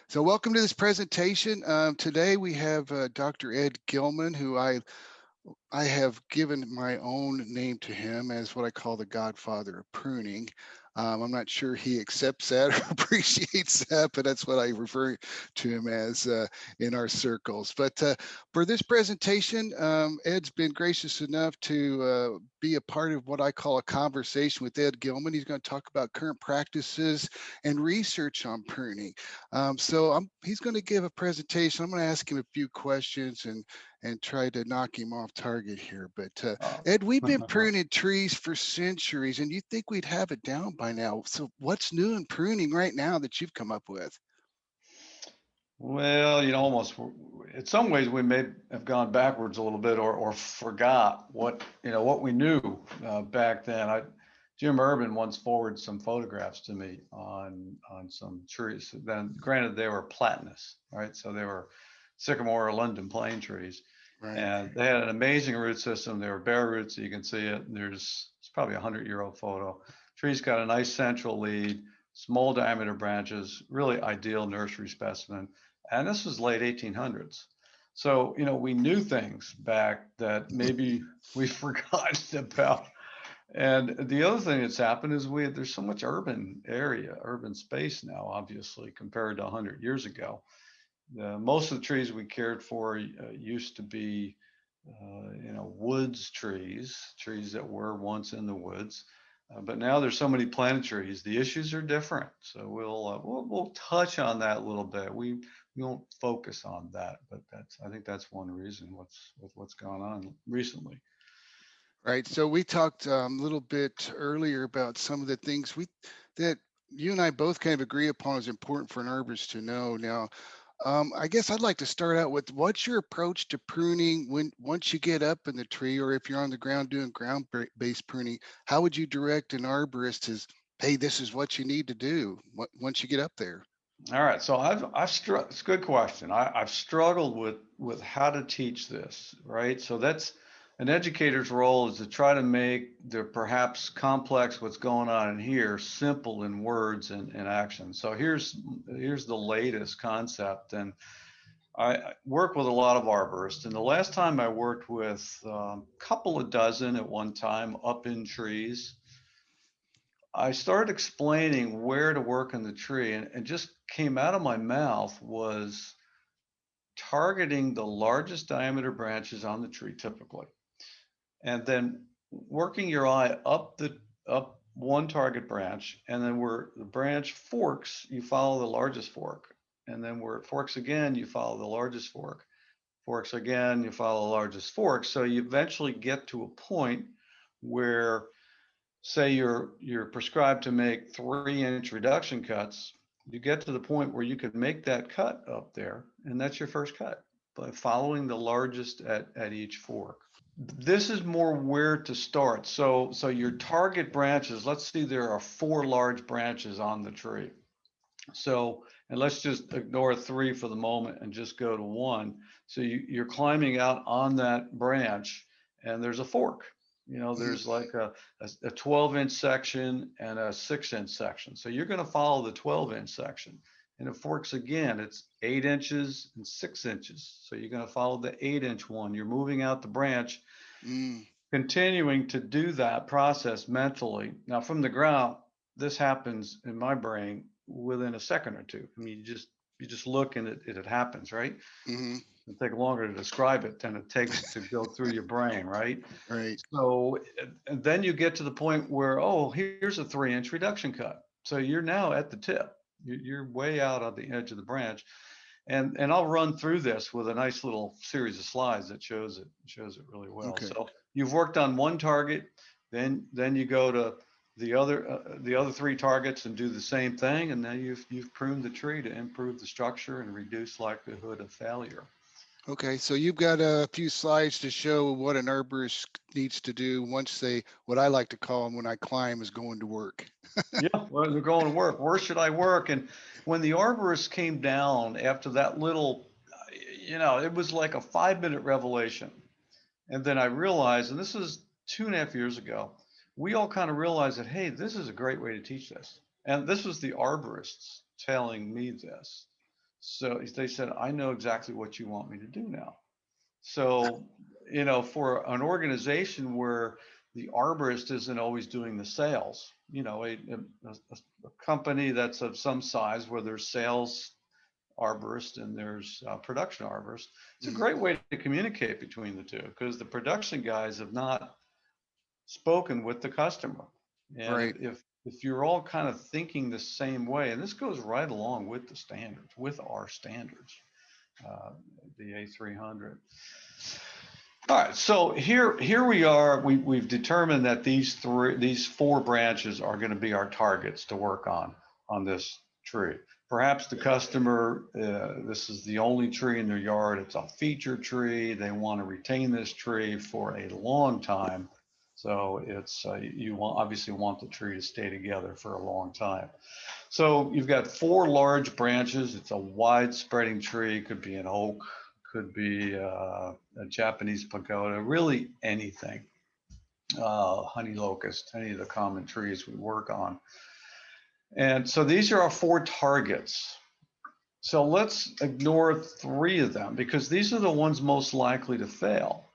So welcome to this presentation. Today we have Dr. Ed Gilman, who I have given my own name to him as what I call the godfather of pruning. I'm not sure he accepts that or appreciates that, but that's what I refer to him as in our circles. But for this presentation, Ed's been gracious enough to be a part of what I call a conversation with Ed Gilman. He's going to talk about current practices and research on pruning. He's going to give a presentation. I'm going to ask him a few questions and try to knock him off target here. But Oh. Ed, we've been pruning trees for centuries, and you'd think we'd have it down by now. So what's new in pruning right now that you've come up with? Well, almost in some ways we may have gone backwards a little bit or forgot what we knew back then. Jim Urban once forwarded some photographs to me on some trees. Then, granted, they were platanus, right? So they were sycamore or London plane trees, Right. and they had an amazing root system. They were bare roots, so you can see it. It's probably a 100-year-old photo. Tree's got a nice central lead, small diameter branches, really ideal nursery specimen. And this was late 1800s. So, we knew things back that maybe we've forgotten about. And the other thing that's happened is there's so much urban space now, obviously, compared to 100 years ago. Most of the trees we cared for used to be, woods trees that were once in the woods. But now there's so many planted trees. The issues are different. So we'll touch on that a little bit. We won't focus on that, but I think that's one reason what's gone on recently. Right. So we talked a little bit earlier about some of the things that you and I both kind of agree upon is important for an herbalist to know. Now, I guess I'd like to start out with what's your approach to pruning once you get up in the tree, or if you're on the ground doing ground-based pruning, how would you direct an arborist as, hey, this is what you need to do once you get up there? All right, so it's a good question. I've struggled with how to teach this, right? So that's an educator's role is to try to make the perhaps complex what's going on in here simple in words and action. So here's the latest concept, and I work with a lot of arborists. And the last time I worked with a couple of dozen at one time up in trees. I started explaining where to work in the tree, and just came out of my mouth was targeting the largest diameter branches on the tree typically, and then working your eye up one target branch, and then where the branch forks, you follow the largest fork, and then where it forks again, you follow the largest fork. Forks again, you follow the largest fork. So you eventually get to a point where, say you're prescribed to make 3-inch reduction cuts, you get to the point where you could make that cut up there, and that's your first cut by following the largest at each fork. This is more where to start. So your target branches, let's see, there are 4 large branches on the tree. So, and let's just ignore 3 for the moment and just go to 1. So you're climbing out on that branch, and there's a fork. Mhm. There's like a 12-inch section and a 6-inch section. So you're going to follow the 12-inch section. And it forks again. It's 8 inches and 6 inches. So you're going to follow the 8-inch one. You're moving out the branch, Mm. continuing to do that process mentally. Now, from the ground, this happens in my brain within a second or two. I mean, you just look and it happens, right? Hmm. It'll take longer to describe it than it takes to go through your brain, right? Right. So, and then you get to the point where, oh, here's a 3-inch reduction cut. So you're now at the tip. You're way out on the edge of the branch. And I'll run through this with a nice little series of slides that shows it really well. Okay. So you've worked on one target, then you go to the other 3 targets and do the same thing, and then you've pruned the tree to improve the structure and reduce likelihood of failure. Okay, so you've got a few slides to show what an herbalist needs to do once what I like to call them when I climb, is going to work. Yeah, well, they're going to work. Where should I work? And when the arborist came down after that little, it was like a 5-minute revelation. And then I realized, and this is 2.5 years ago, we all kind of realized that, hey, this is a great way to teach this. And this was the arborists telling me this. So they said, I know exactly what you want me to do now. So, for an organization where the arborist isn't always doing the sales, a company that's of some size where there's sales arborist and there's production arborist, it's a Mhm. great way to communicate between the two because the production guys have not spoken with the customer. And Right. if you're all kind of thinking the same way, and this goes right along with the standards, with our standards, uh, the A300. All right, so here we are. We've determined that these four branches are going to be our targets to work on this tree. Perhaps the customer, this is the only tree in their yard. It's a feature tree. They want to retain this tree for a long time. So it's you obviously want the tree to stay together for a long time. So you've got four large branches. It's a wide spreading tree. It could be an oak, could be a Japanese pagoda, really anything. Honey locust, any of the common trees we work on. And so these are our four targets. So let's ignore three of them because these are the ones most likely to fail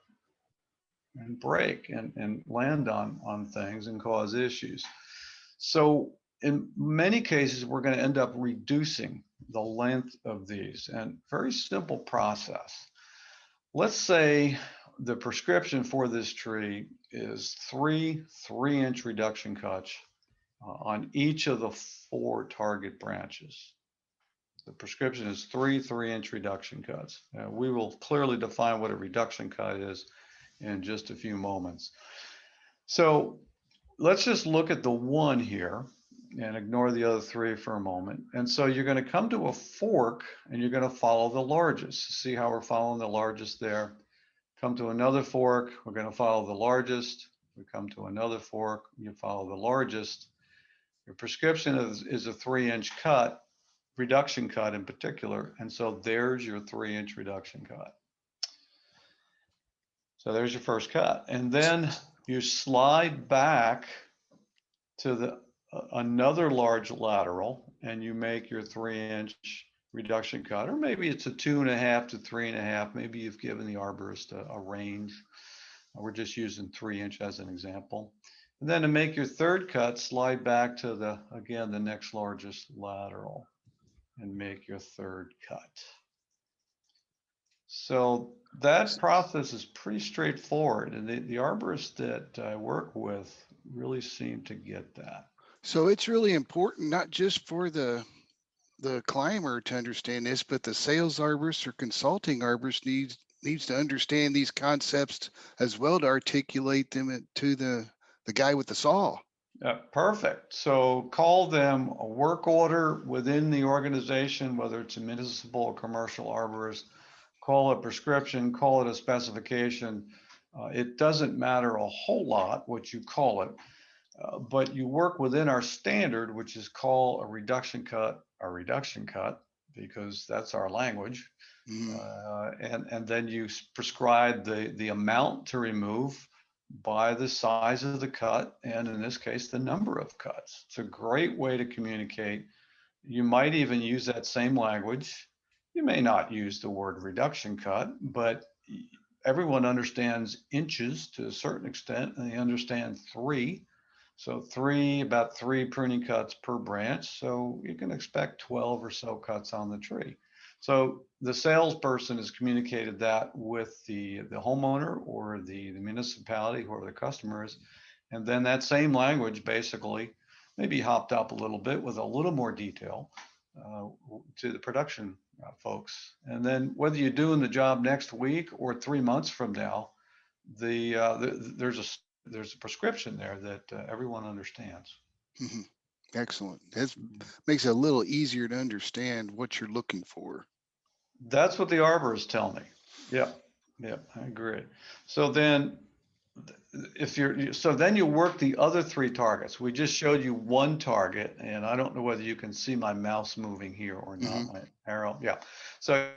and break and land on things and cause issues. So in many cases, we're going to end up reducing the length of these, and very simple process. Let's say the prescription for this tree is three 3-inch reduction cuts on each of the four target branches. The prescription is three 3-inch reduction cuts. We will clearly define what a reduction cut is in just a few moments. So let's just look at the one here and ignore the other three for a moment. And so you're going to come to a fork and you're going to follow the largest. See how we're following the largest there? Come to another fork, we're going to follow the largest. We come to another fork, you follow the largest. Your prescription is a 3-inch cut, reduction cut in particular. And so there's your 3-inch reduction cut. So there's your first cut. And then you slide back to another large lateral and you make your 3-inch reduction cut, or maybe it's a 2.5 to 3.5. Maybe you've given the arborist a range. We're just using 3-inch as an example. And then to make your third cut, slide back to again, the next largest lateral and make your third cut. So that process is pretty straightforward. And the arborists that I work with really seem to get that. So it's really important, not just for the climber to understand this, but the sales arborist or consulting arborist needs to understand these concepts as well to articulate them to the guy with the saw. Perfect. So call them a work order within the organization, whether it's a municipal or commercial arborist. Call it prescription, call it a specification. It doesn't matter a whole lot what you call it, but you work within our standard, which is called a reduction cut, because that's our language. Mhm. And then you prescribe the amount to remove by the size of the cut, and in this case, the number of cuts. It's a great way to communicate. You might even use that same language. You may not use the word reduction cut, but everyone understands inches to a certain extent, and they understand three. So about three pruning cuts per branch. So you can expect 12 or so cuts on the tree. So the salesperson has communicated that with the homeowner or the municipality, whoever the customer is. And then that same language basically maybe hopped up a little bit with a little more detail uh, to the production folks. And then whether you're doing the job next week or 3 months from now, there's a prescription there that everyone understands. Mhm. Excellent. That makes it a little easier to understand what you're looking for. That's what the arborists tell me. Yep, yep, I agree. So then, then you work the other three targets. We just showed you one target, and I don't know whether you can see my mouse moving here or Hmm. not. My arrow, yeah. So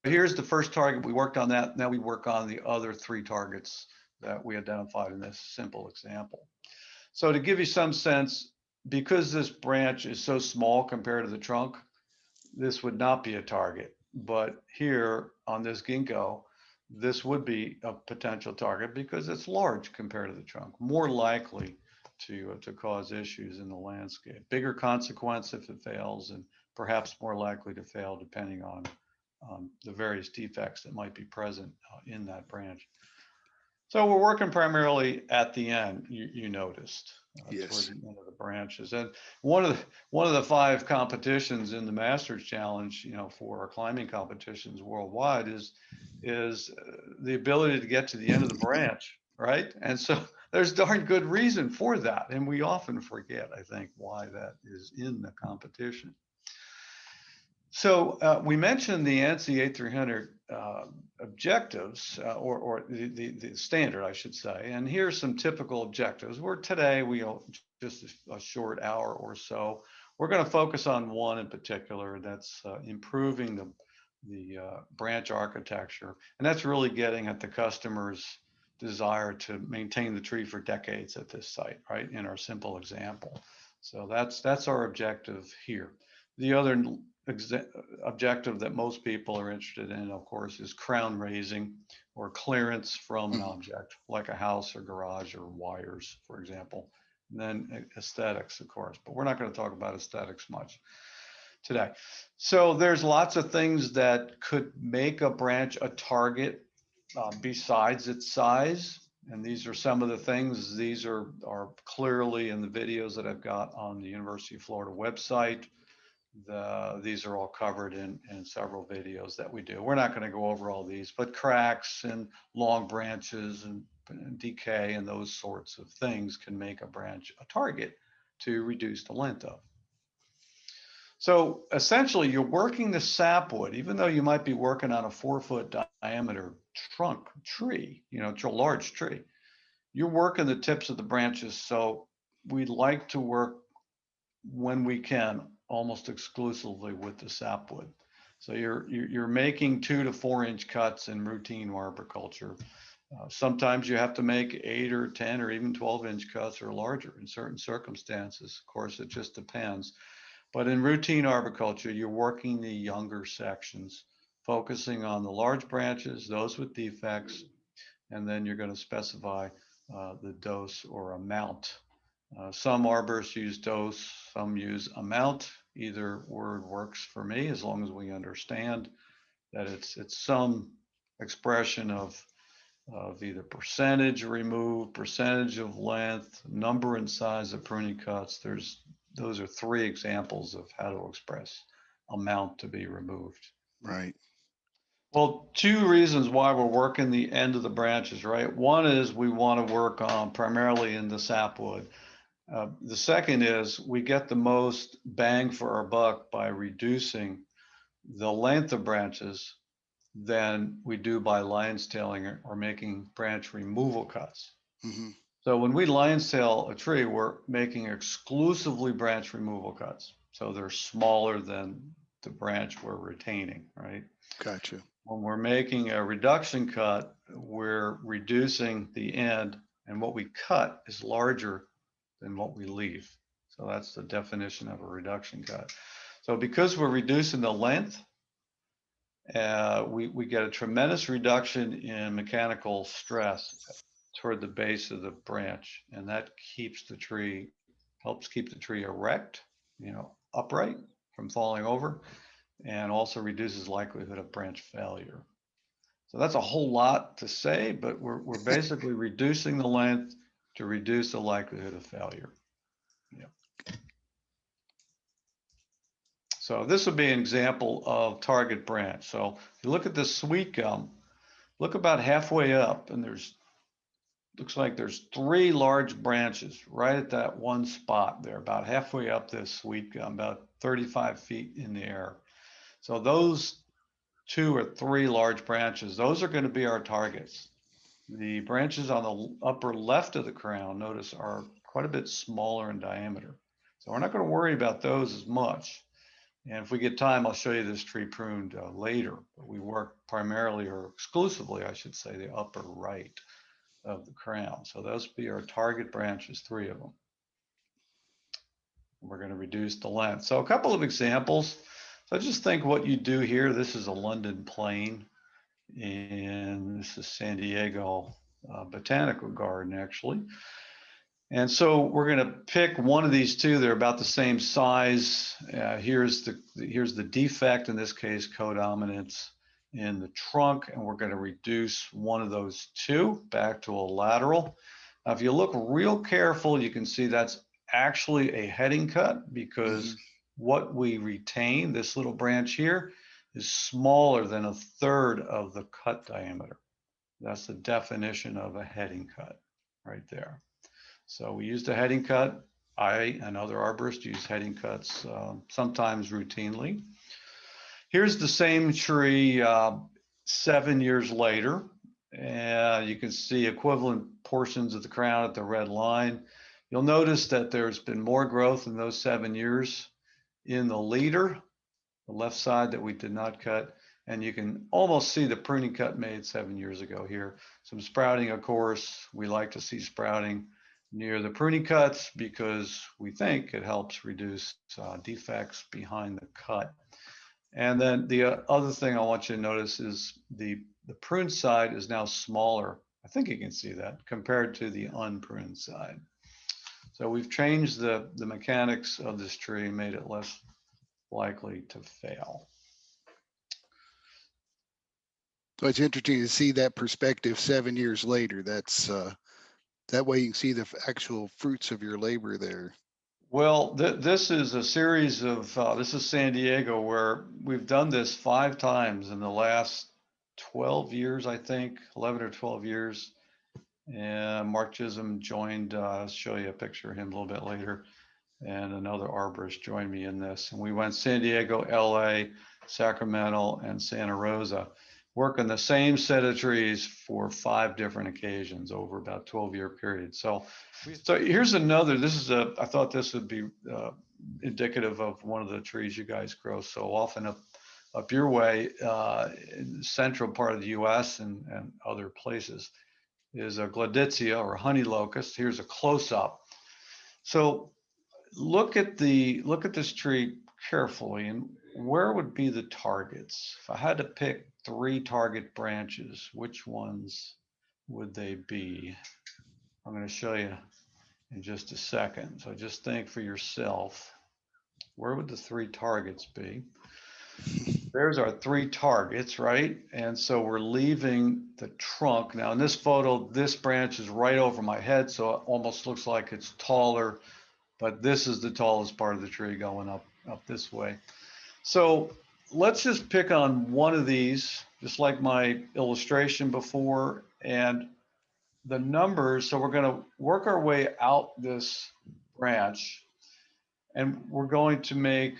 here's the first target. We worked on that. Now we work on the other three targets that we identified in this simple example. So to give you some sense, because this branch is so small compared to the trunk, this would not be a target. But here on this ginkgo, this would be a potential target because it's large compared to the trunk, more likely to cause issues in the landscape. Bigger consequence if it fails, and perhaps more likely to fail depending on the various defects that might be present in that branch. So we're working primarily at the end. You noticed toward Yes. the end of the branches, and one of the 5 competitions in the Masters Challenge, for our climbing competitions worldwide is the ability to get to the end of the branch, right? And so there's darn good reason for that, and we often forget, I think, why that is in the competition. So we mentioned the ANSI 8300 objectives, or the standard, I should say. And here's some typical objectives. Today, just a short hour or so, we're going to focus on one in particular. That's improving the branch architecture, and that's really getting at the customer's desire to maintain the tree for decades at this site, right? In our simple example. So that's our objective here. The other objective that most people are interested in, of course, is crown raising or clearance from an object, like a house or garage or wires, for example. And then aesthetics, of course, but we're not going to talk about aesthetics much today. So there's lots of things that could make a branch a target besides its size. And these are some of the things. These are clearly in the videos that I've got on the University of Florida website. These are all covered in several videos that we do. We're not going to go over all these, but cracks and long branches and decay and those sorts of things can make a branch a target to reduce the length of. So essentially, you're working the sapwood, even though you might be working on a 4-foot diameter trunk tree, it's a large tree. You're working the tips of the branches. So we'd like to work, when we can, almost exclusively with the sapwood. So you're making 2 to 4 inch cuts in routine arboriculture. Sometimes you have to make 8 or 10 or even 12 inch cuts or larger in certain circumstances. Of course, it just depends. But in routine arboriculture, you're working the younger sections, focusing on the large branches, those with defects, and then you're going to specify the dose or amount. Some arborists use dose, some use amount. Either word works for me, as long as we understand that it's some expression of either percentage removed, percentage of length, number and size of pruning cuts. Those are 3 examples of how to express amount to be removed. Right. Well, 2 reasons why we're working the end of the branches, right? One is we want to work on primarily in the sapwood. The second is we get the most bang for our buck by reducing the length of branches than we do by lion's tailing or making branch removal cuts. Mm-hmm. So when we lion's tail a tree, we're making exclusively branch removal cuts. So they're smaller than the branch we're retaining, right? Gotcha. When we're making a reduction cut, we're reducing the end, and what we cut is larger than what we leave. So that's the definition of a reduction cut. So because we're reducing the length, we get a tremendous reduction in mechanical stress toward the base of the branch, and that helps keep the tree erect, upright from falling over, and also reduces likelihood of branch failure. So that's a whole lot to say, but we're basically reducing the length to reduce the likelihood of failure. Yeah. So this would be an example of target branch. So if you look at this sweet gum, look about halfway up, and looks like there's 3 large branches right at that one spot there, about halfway up this sweet gum, about 35 feet in the air. So those 2 or 3 large branches, those are going to be our targets. The branches on the upper left of the crown, notice, are quite a bit smaller in diameter. So we're not going to worry about those as much. And if we get time, I'll show you this tree pruned later. But we work primarily, or exclusively, I should say, the upper right of the crown. So those be our target branches, 3 of them. We're going to reduce the length. So a couple of examples. So just think what you do here. This is a London plane, and this is San Diego Botanical Garden, actually. And so we're going to pick one of these two. They're about the same size. Here's the defect, in this case, codominance in the trunk, and we're going to reduce one of those two back to a lateral. Now, if you look real careful, you can see that's actually a heading cut, because what we retain, this little branch here, is smaller than a third of the cut diameter. That's the definition of a heading cut right there. So we used a heading cut. I and other arborists use heading cuts sometimes routinely. Here's the same tree 7 years later. And you can see equivalent portions of the crown at the red line. You'll notice that there's been more growth in those 7 years in the leader, the left side that we did not cut. And you can almost see the pruning cut made 7 years ago here. Some sprouting, of course. We like to see sprouting near the pruning cuts because we think it helps reduce defects behind the cut. And then the other thing I want you to notice is the pruned side is now smaller. I think you can see that compared to the unpruned side. So we've changed the mechanics of this tree and made it less likely to fail. So it's interesting to see that perspective 7 years later. That's that way you can see the actual fruits of your labor there. Well, this is a series of, this is San Diego, where we've done this 5 times in the last 12 years, I think, 11 or 12 years. And Mark Chisholm joined, I'll show you a picture of him a little bit later. And another arborist joined me in this. And we went San Diego, LA, Sacramento, and Santa Rosa, working the same set of trees for 5 different occasions over about 12-year period. So here's another, I thought this would be indicative of one of the trees you guys grow so often up your way in the central part of the US and other places, is a Gladitsia or honey locust. Here's a close-up. So look at this tree carefully, and where would be the targets? If I had to pick 3 target branches, which ones would they be? I'm going to show you in just a second. So just think for yourself, where would the 3 targets be? There's our 3 targets, right? And so we're leaving the trunk. Now in this photo, this branch is right over my head, so it almost looks like it's taller, but this is the tallest part of the tree going up this way. So let's just pick on one of these, just like my illustration before, and the numbers. So we're going to work our way out this branch, and we're going to make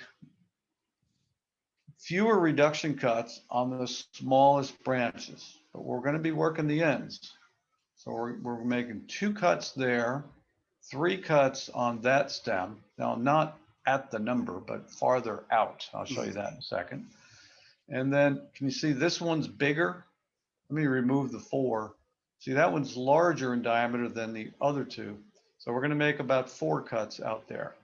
fewer reduction cuts on the smallest branches, but we're going to be working the ends. So we're making 2 cuts there, 3 cuts on that stem. Now, not at the number, but farther out. I'll show you that in a second. And then, can you see this one's bigger? Let me remove the 4. See, that one's larger in diameter than the other 2. So we're going to make about 4 cuts out there.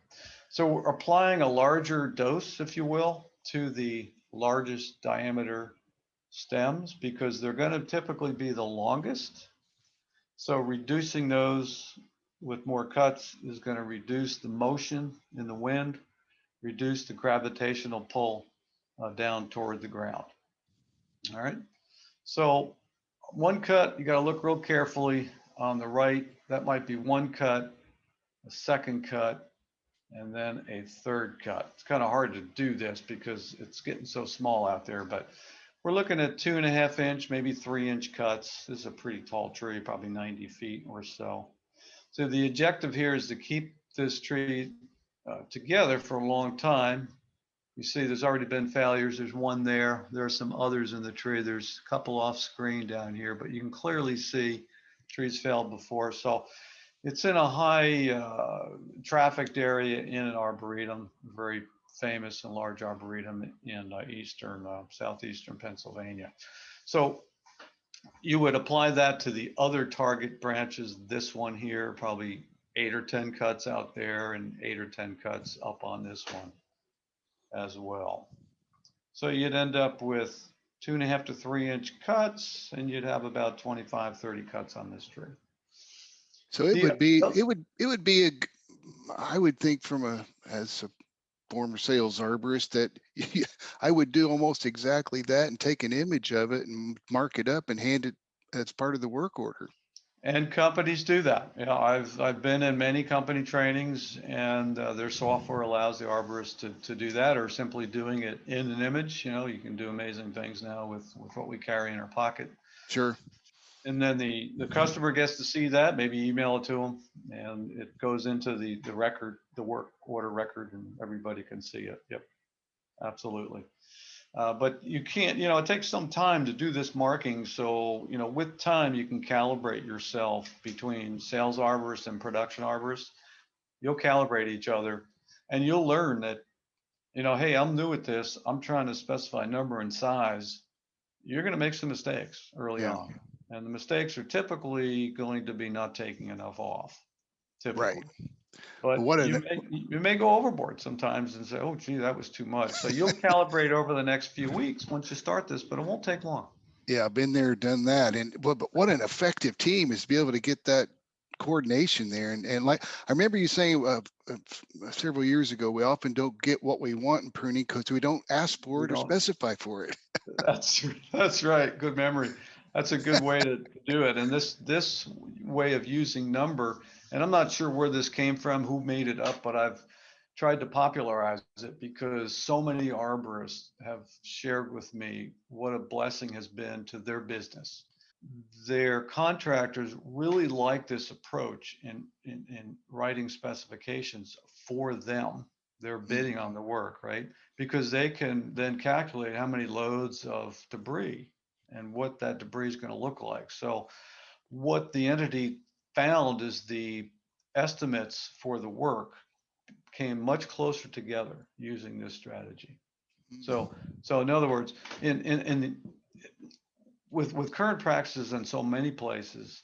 So we're applying a larger dose, if you will, to the largest diameter stems because they're going to typically be the longest. So reducing those with more cuts is going to reduce the motion in the wind, reduce the gravitational pull down toward the ground. All right. So 1 cut, you got to look real carefully on the right. That might be 1 cut, a 2nd cut, and then a 3rd cut. It's kind of hard to do this because it's getting so small out there, but we're looking at 2.5 inch, maybe 3-inch cuts. This is a pretty tall tree, probably 90 feet or so. So the objective here is to keep this tree together for a long time. You see there's already been failures. There's 1 there. There are some others in the tree. There's a couple off screen down here, but you can clearly see trees failed before. So it's in a high trafficked area in an arboretum, very famous and large arboretum in southeastern Pennsylvania. So you would apply that to the other target branches. This one here, probably 8 or 10 cuts out there and 8 or 10 cuts up on this one as well. So you'd end up with 2.5 to 3 inch cuts, and you'd have about 25, 30 cuts on this tree. So it The would be, it would be I would think from as a former sales arborist that I would do almost exactly that and take an image of it and mark it up and hand it as part of the work order. And companies do that. You know, I've been in many company trainings, and their software allows the arborist to do that, or simply doing it in an image. You know, you can do amazing things now with what we carry in our pocket. Sure. And then the customer gets to see that, maybe email it to them, and it goes into the record, the work order record, and everybody can see it. Yep, absolutely. But you can't, you know, it takes some time to do this marking. So, you know, with time, you can calibrate yourself between sales arborists and production arborists. You'll calibrate each other, and you'll learn that, you know, hey, I'm new at this. I'm trying to specify number and size. You're going to make some mistakes early Yeah. on. And the mistakes are typically going to be not taking enough off, Right. typically. But But what an you may go overboard sometimes and say, oh, gee, that was too much. So you'll calibrate over the next few weeks once you start this, but it won't take long. Yeah, I've been there, done that. And but what an effective team is to be able to get that coordination there. And like I remember you saying several years ago, we often don't get what we want in pruning because we don't ask for We it or don't. specify for it. That's right. Good memory. That's a good way to do it. And this way of using number, and I'm not sure where this came from, who made it up, but I've tried to popularize it because so many arborists have shared with me what a blessing has been to their business. Their contractors really like this approach in writing specifications for them. They're Mhm. bidding on the work, right? Because they can then calculate how many loads of debris and what that debris is going to look like. So, what the entity found is the estimates for the work came much closer together using this strategy. Mhm. So in other words, in with current practices in so many places,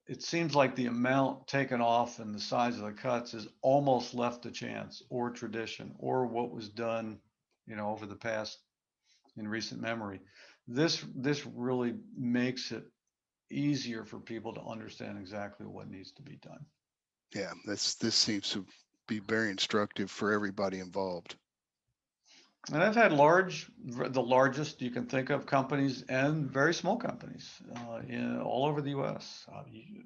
it seems like the amount taken off and the size of the cuts is almost left to chance or tradition or what was done, you know, over the past in recent memory. This really makes it easier for people to understand exactly what needs to be done. Yeah, this seems to be very instructive for everybody involved. And I've had the largest you can think of companies and very small companies all over the U.S. You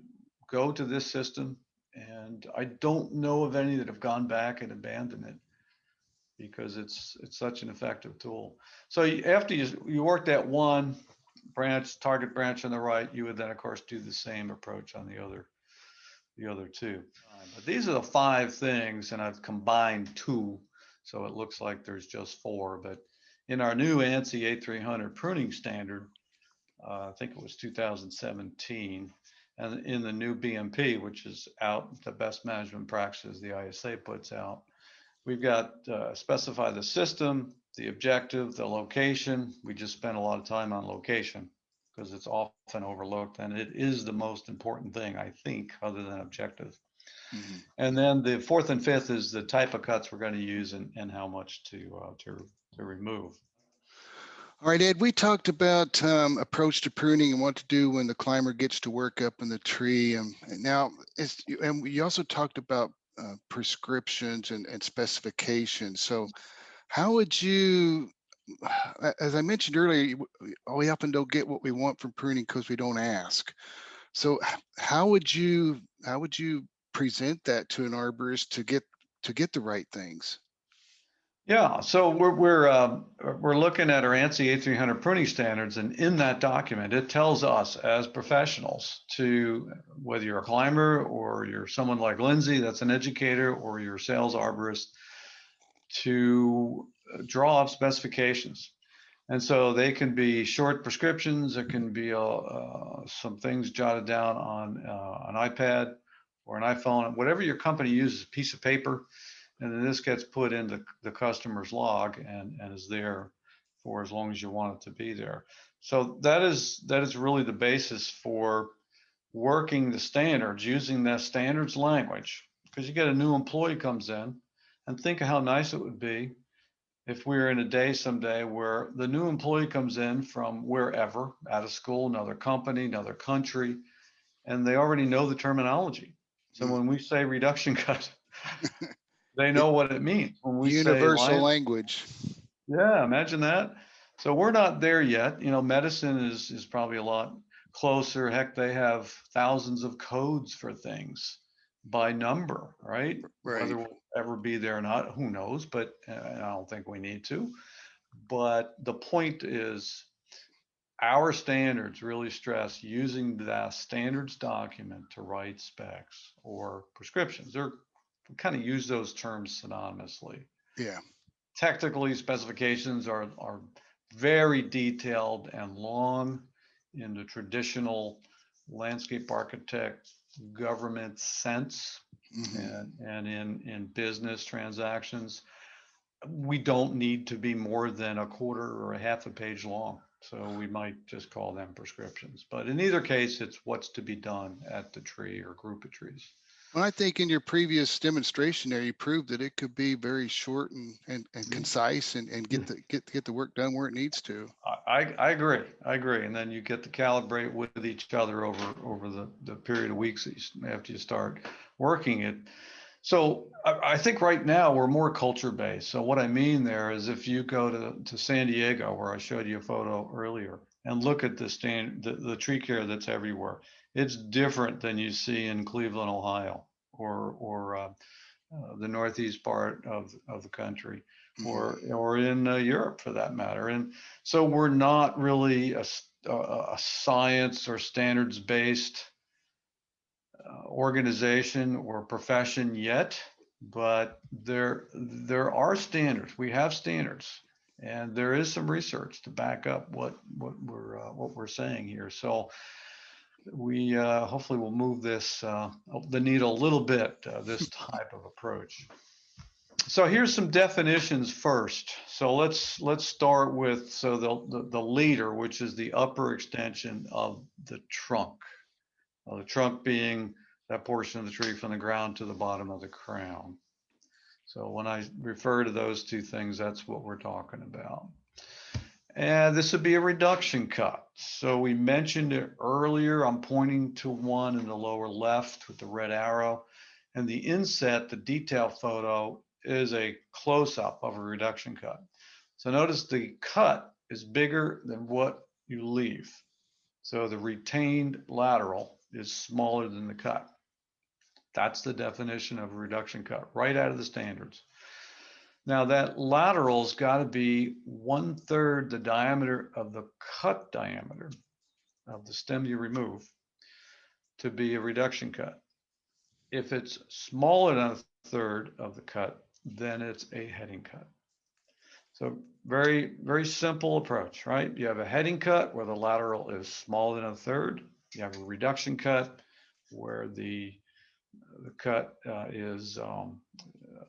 go to this system, and I don't know of any that have gone back and abandoned it because it's such an effective tool. So after you work that one target branch on the right, you would then of course do the same approach on the other two. But these are the 5 things, and I've combined 2, so it looks like there's just 4. But in our new ANSI A300 pruning standard, I think it was 2017, and in the new BMP, which is out, the best management practices the ISA puts out, we've got specify the system, the objective, the location. We just spent a lot of time on location because it's often overlooked, and it is the most important thing, I think, other than objective. Mhm. And then the 4th and 5th is the type of cuts we're going to use and how much to remove. All right, Ed, we talked about approach to pruning and what to do when the climber gets to work up in the tree. And now, and we also talked about prescriptions and specifications. So how would you, as I mentioned earlier, we often don't get what we want from pruning because we don't ask. So how would you present that to an arborist to get the right things? Yeah, so we're looking at our ANSI A300 pruning standards, and in that document, it tells us as professionals to whether you're a climber or you're someone like Lindsay that's an educator or you're a sales arborist to draw up specifications. And so they can be short prescriptions. It can be some things jotted down on an iPad or an iPhone, whatever your company uses, a piece of paper. And then this gets put into the customer's log and is there for as long as you want it to be there. So that is really the basis for working the standards, using that standards language. Because you get a new employee comes in, and think of how nice it would be if we're in a day someday where the new employee comes in from wherever, out of school, another company, another country, and they already know the terminology. So Mm. when we say reduction cut, they It, know what it means. When we say universal line, language. yeah, imagine that. So we're not there yet. You know, medicine is probably a lot closer. Heck, they have thousands of codes for things by number, right? Right. Whether we'll ever be there or not, who knows? But I don't think we need to. But the point is, our standards really stress using the standards document to write specs or prescriptions. They're we kind of use those terms synonymously. Yeah. Technically, specifications are very detailed and long in the traditional landscape architect government sense, Hmm. and in business transactions we don't need to be more than a quarter or a half a page long. So we might just call them prescriptions. But in either case, it's what's to be done at the tree or group of trees. Well, I think in your previous demonstration there, you proved that it could be very short and concise and Yeah. get the work done where it needs to. I agree. I agree. And then you get to calibrate with each other over the period of weeks after you start working it. So I think right now we're more culture based. So what I mean there is if you go to San Diego, where I showed you a photo earlier, and look at the tree care that's everywhere, it's different than you see in Cleveland, Ohio, or the northeast part of the country, Hmm. or in Europe for that matter. And so we're not really a science or standards based organization or profession yet, but there are standards. We have standards, and there is some research to back up what we're saying here. So we hopefully will move this the needle a little bit. This type of approach. So here's some definitions first. So let's start with the leader, which is the upper extension of the trunk. The trunk being that portion of the tree from the ground to the bottom of the crown. So when I refer to those two things, that's what we're talking about. And this would be a reduction cut. So we mentioned it earlier. I'm pointing to one in the lower left with the red arrow. And the inset, the detail photo, is a close-up of a reduction cut. So notice the cut is bigger than what you leave. So the retained lateral is smaller than the cut. That's the definition of a reduction cut, right out of the standards. Now that lateral's got to be 1/3 the diameter of the cut diameter of the stem you remove to be a reduction cut. If it's smaller than 1/3 of the cut, then it's a heading cut. So very simple approach, right? You have a heading cut where the lateral is smaller than 1/3. You have a reduction cut where the cut is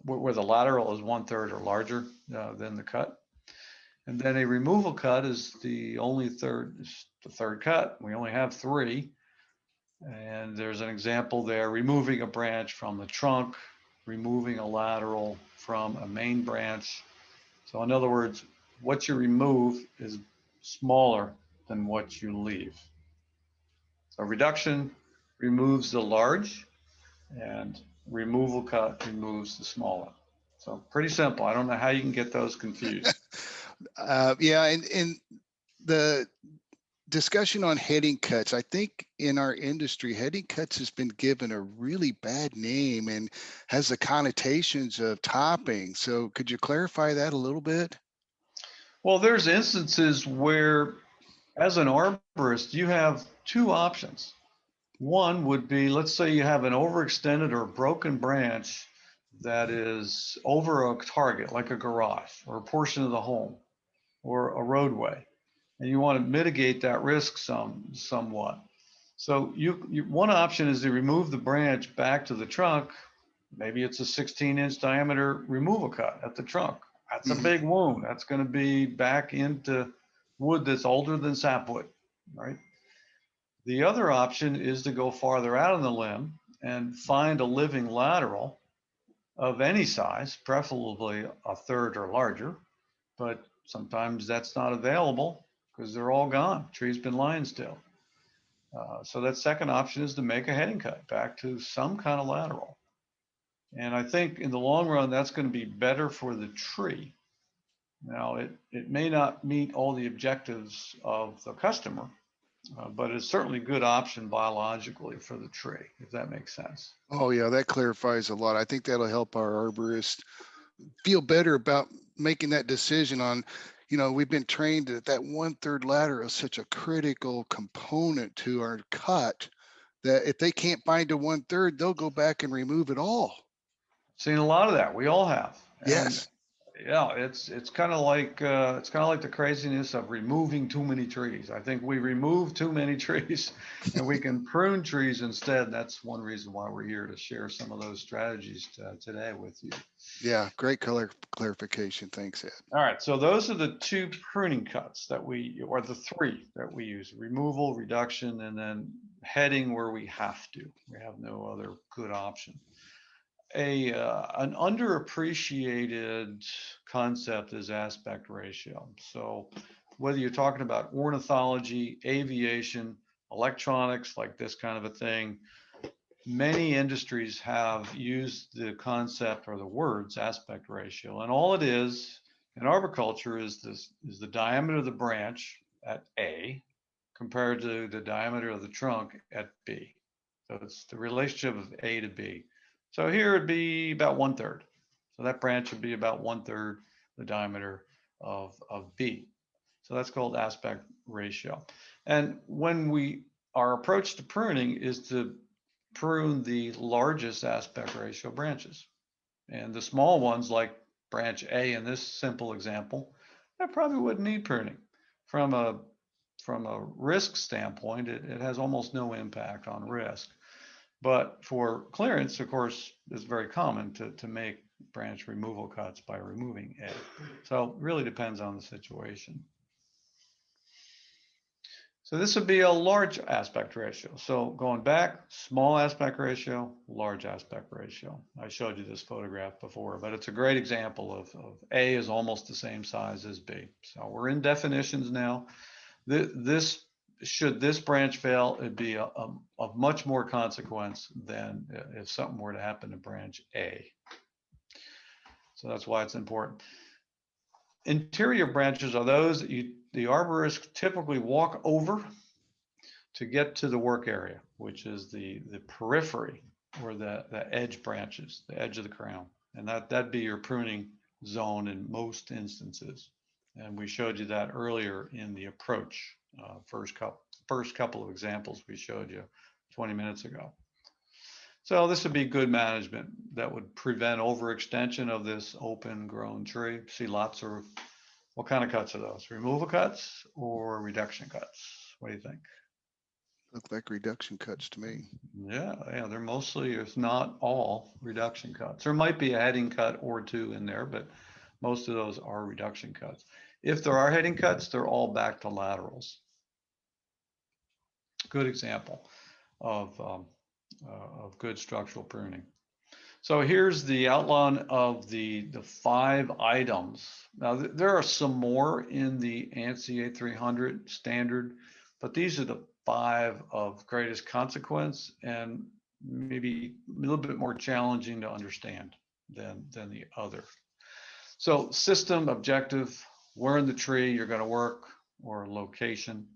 where the lateral is 1/3 or larger than the cut. And then a removal cut is the only the third cut. We only have three. And there's an example there, removing a branch from the trunk, removing a lateral from a main branch. So in other words, what you remove is smaller than what you leave. So reduction removes the large, and removal cut removes the smaller. So pretty simple. I don't know how you can get those confused. Yeah, and the discussion on heading cuts, I think in our industry, heading cuts has been given a really bad name and has the connotations of topping. So could you clarify that a little bit? Well, there's instances where, as an arborist, you have two options. One would be, let's say you have an overextended or broken branch that is over a target, like a garage or a portion of the home or a roadway, and you want to mitigate that risk somewhat. So one option is to remove the branch back to the trunk. Maybe it's a 16-inch diameter removal cut at the trunk. That's a Hmm. big wound. That's going to be back into wood that's older than sapwood, right? The other option is to go farther out on the limb and find a living lateral of any size, preferably 1/3 or larger, but sometimes that's not available because they're all gone. Tree's been lying still. So that second option is to make a heading cut back to some kind of lateral. And I think in the long run, that's going to be better for the tree. Now, it may not meet all the objectives of the customer, but it's certainly a good option biologically for the tree, if that makes sense. Oh yeah, that clarifies a lot. I think that'll help our arborists feel better about making that decision on, we've been trained that that 1/3 ladder is such a critical component to our cut that if they can't find a 1/3, they'll go back and remove it all. Seen a lot of that. We all have. And Yes. yeah, it's kind of like the craziness of removing too many trees. I think we remove too many trees, and we can prune trees instead. That's one reason why we're here to share some of those strategies today with you. Yeah, great color clarification. Thanks, Ed. All right, so those are the two pruning cuts or the three that we use: removal, reduction, and then heading where we have to. We have no other good option. An underappreciated concept is aspect ratio. So whether you're talking about ornithology, aviation, electronics, like this kind of a thing, many industries have used the concept or the words aspect ratio. And all it is in arboriculture is the diameter of the branch at A compared to the diameter of the trunk at B. So it's the relationship of A to B. So here it'd be about 1/3. So that branch would be about 1/3 the diameter of B. So that's called aspect ratio. And our approach to pruning is to prune the largest aspect ratio branches. And the small ones, like branch A in this simple example, that probably wouldn't need pruning. From a risk standpoint, it has almost no impact on risk. But for clearance, of course, it's very common to make branch removal cuts by removing A. So it really depends on the situation. So this would be a large aspect ratio. So going back, small aspect ratio, large aspect ratio. I showed you this photograph before, but it's a great example of A is almost the same size as B. So we're in definitions now. Should this branch fail, it'd be of much more consequence than if something were to happen to branch A. So that's why it's important. Interior branches are those that the arborist typically walk over to get to the work area, which is the periphery or the edge branches, the edge of the crown. And that'd be your pruning zone in most instances. And we showed you that earlier in the approach, first couple of examples we showed you 20 minutes ago. So this would be good management that would prevent overextension of this open grown tree. See lots of, what kind of cuts are those? Removal cuts or reduction cuts? What do you think? Look like reduction cuts to me. Yeah, they're mostly, if not all, reduction cuts. There might be a heading cut or two in there, but most of those are reduction cuts. If there are heading cuts, they're all back to laterals. Good example of good structural pruning. So here's the outline of the 5 items. Now there are some more in the ANSI A300 standard, but these are the 5 of greatest consequence and maybe a little bit more challenging to understand than the other. So system, objective, where in the tree you're going to work or location,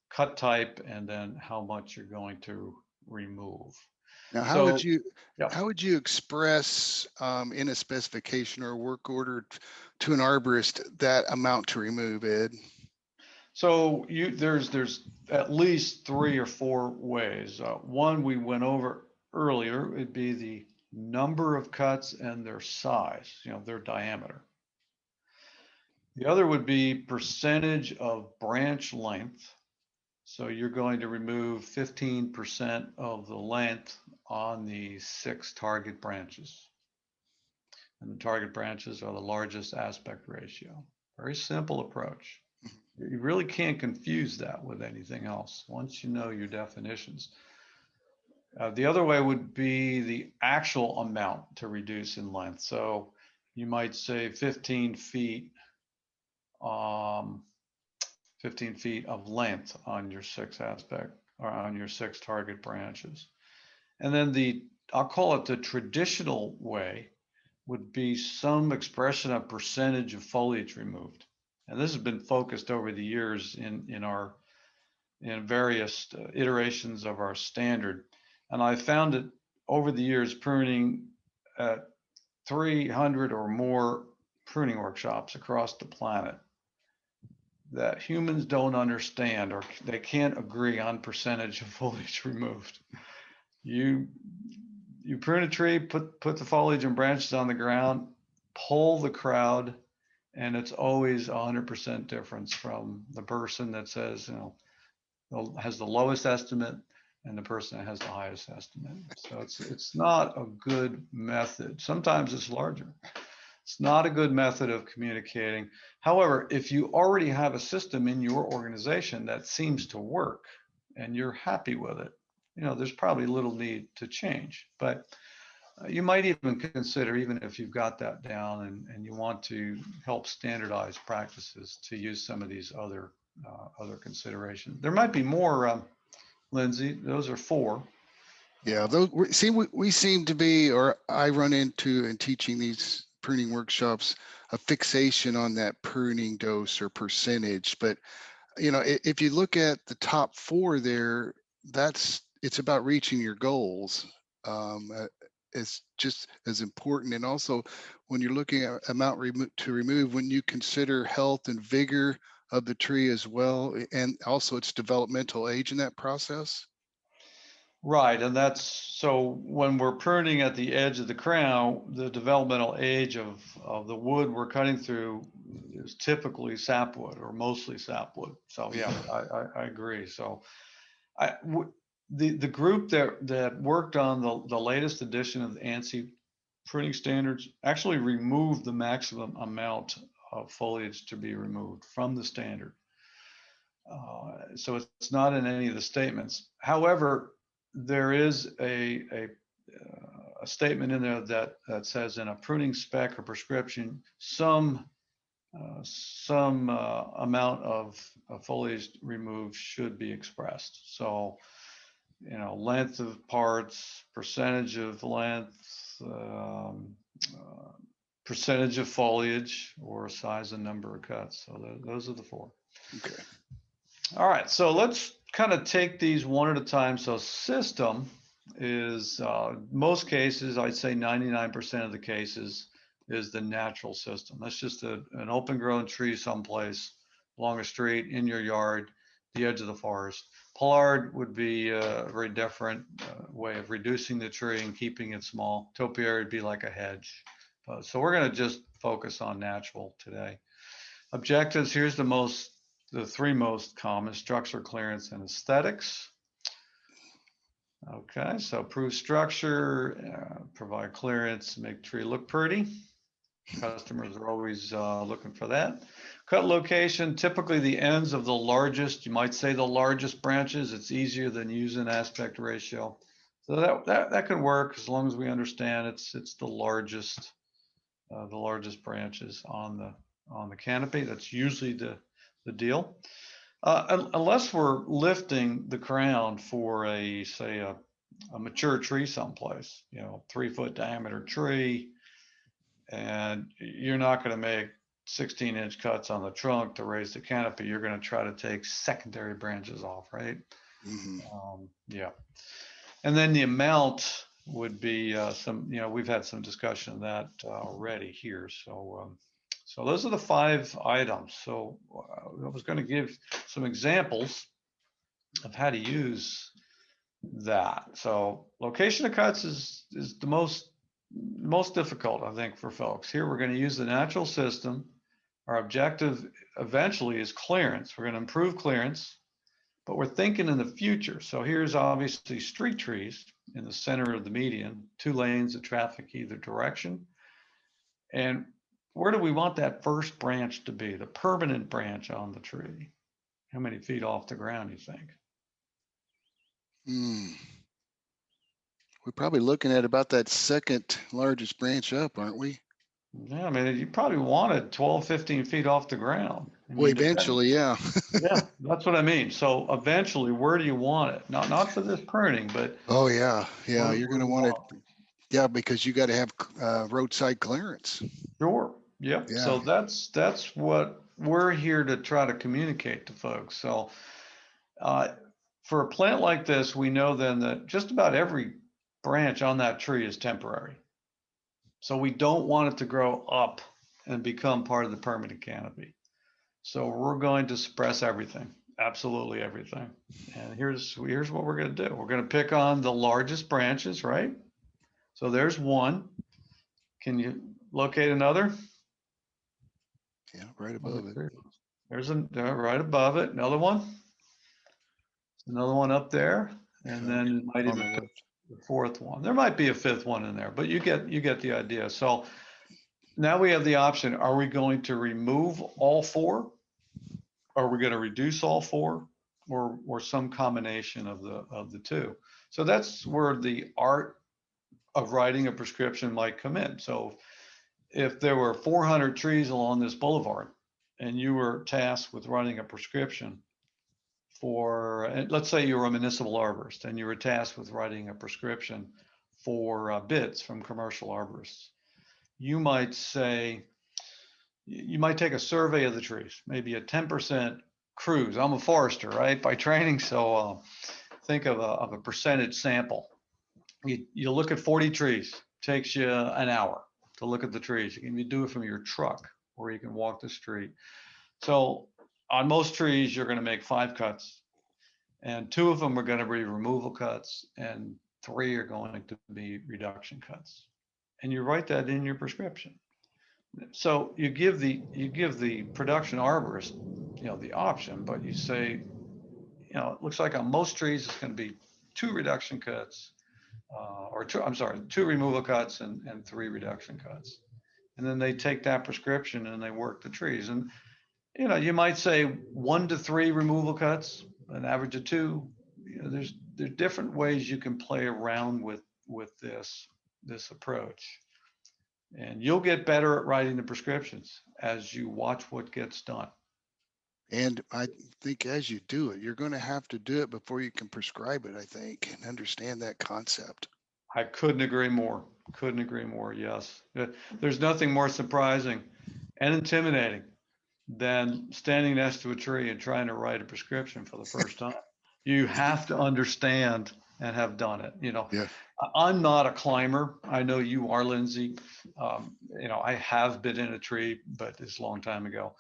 cut type, and then how much you're going to remove. Now, So, yeah. how would you express in a specification or work order to an arborist that amount to remove, Ed? So there's at least 3 or 4 ways. One we went over earlier would be the number of cuts and their size, their diameter. The other would be percentage of branch length. So you're going to remove 15% of the length on the 6 target branches. And the target branches are the largest aspect ratio. Very simple approach. You really can't confuse that with anything else once you know your definitions. The other way would be the actual amount to reduce in length. So you might say 15 feet um, 15 feet of length on your 6 aspect or on your 6 target branches. And then I'll call it the traditional way would be some expression of percentage of foliage removed. And this has been focused over the years in various iterations of our standard. And I found it over the years pruning at 300 or more pruning workshops across the planet that humans don't understand, or they can't agree on percentage of foliage removed. You prune a tree, put the foliage and branches on the ground, poll the crowd, and it's always 100% difference from the person that says, has the lowest estimate and the person that has the highest estimate. So it's not a good method. Sometimes it's larger. It's not a good method of communicating. However, if you already have a system in your organization that seems to work and you're happy with it, there's probably little need to change. But you might even consider, even if you've got that down and you want to help standardize practices, to use some of these other considerations. There might be more, Lindsay. Those are 4. Yeah, those we seem to be, or I run into in teaching these pruning workshops, a fixation on that pruning dose or percentage. But if you look at the top 4 there, it's about reaching your goals. It's just as important. And also, when you're looking at amount to remove, when you consider health and vigor of the tree as well, and also its developmental age in that process. Right, and that's so when we're pruning at the edge of the crown, the developmental age of the wood we're cutting through is typically sapwood or mostly sapwood. So yeah, I agree. So the group that worked on the latest edition of the ANSI pruning standards actually removed the maximum amount of foliage to be removed from the standard. So it's not in any of the statements. However, there is a statement in there that says in a pruning spec or prescription, some amount of foliage removed should be expressed. So, length of parts, percentage of length, percentage of foliage, or size and number of cuts. So those are the 4. Okay. All right, so let's kind of take these one at a time. So system is most cases, I'd say 99% of the cases, is the natural system. That's just an open grown tree someplace along a street, in your yard, the edge of the forest. Pollard would be a very different way of reducing the tree and keeping it small. Topiary would be like a hedge. So we're going to just focus on natural today. Objectives, here's the 3 most common: structure, clearance, and aesthetics. Okay, so prove structure, provide clearance, make tree look pretty. Customers are always looking for that. Cut location, typically the ends of the largest, you might say the largest branches. It's easier than using aspect ratio. So that can work as long as we understand it's the largest branches on the canopy. That's usually the deal. Unless we're lifting the crown for say a mature tree someplace, 3-foot diameter tree, and you're not going to make 16-inch cuts on the trunk to raise the canopy. You're going to try to take secondary branches off, right? Mm-hmm. Yeah. And then the amount would be we've had some discussion of that already here. So those are the 5 items. So I was going to give some examples of how to use that. So location of cuts is the most difficult, I think, for folks. Here we're going to use the natural system. Our objective eventually is clearance. We're going to improve clearance, but we're thinking in the future. So here's obviously street trees in the center of the median, 2 lanes of traffic either direction. And where do we want that first branch to be, the permanent branch on the tree? How many feet off the ground, you think? We're probably looking at about that second largest branch up, aren't we? Yeah, I mean, you probably wanted 12, 15 feet off the ground. I Well, mean, depending. eventually, yeah. Yeah, that's what I mean. So eventually, where do you want it? Not for this pruning, but Oh yeah, yeah. You're where going do to you want it. want it? Yeah, because you got to have roadside clearance. Sure. Yep. Yeah. So that's what we're here to try to communicate to folks. So uh, for a plant like this, we know then that just about every branch on that tree is temporary. So we don't want it to grow up and become part of the permanent canopy. So we're going to suppress everything, absolutely everything. And here's what we're going to do. We're going to pick on the largest branches, right? So there's one. Can you locate another? Yeah, right above it. There's right above it. Another one up there, and Yeah, then it might on even the pick left. the fourth one. There might be a fifth one in there, but you get the idea. So now we have the option. Are we going to remove all four? Are we going to reduce all four, or some combination of the two? So that's where the art of writing a prescription might come in. So if there were 400 trees along this boulevard, and you were tasked with writing a prescription for, let's say you were a municipal arborist and you were tasked with writing a prescription for bids from commercial arborists, you might say, you might take a survey of the trees, maybe a 10% cruise. I'm a forester, right, by training. So think of a percentage sample. You look at 40 trees, takes you an hour to look at the trees. You can do it from your truck or you can walk the street. So on most trees, you're going to make 5 cuts, and 2 of them are going to be removal cuts, and 3 are going to be reduction cuts. And you write that in your prescription. So you give the production arborist, the option, but you say, it looks like on most trees it's going to be 2 reduction cuts, or two, I'm sorry, 2 removal cuts and 3 reduction cuts. And then they take that prescription and they work the trees. And you might say 1 to 3 removal cuts, an average of 2. There's different ways you can play around with this approach, and you'll get better at writing the prescriptions as you watch what gets done. And I think as you do it, you're going to have to do it before you can prescribe it, I think, and understand that concept. I couldn't agree more. Couldn't agree more. Yes, there's nothing more surprising and intimidating than standing next to a tree and trying to write a prescription for the first time. You have to understand and have done it. Yeah. I'm not a climber. I know you are, Lindsay. I have been in a tree, but it's a long time ago.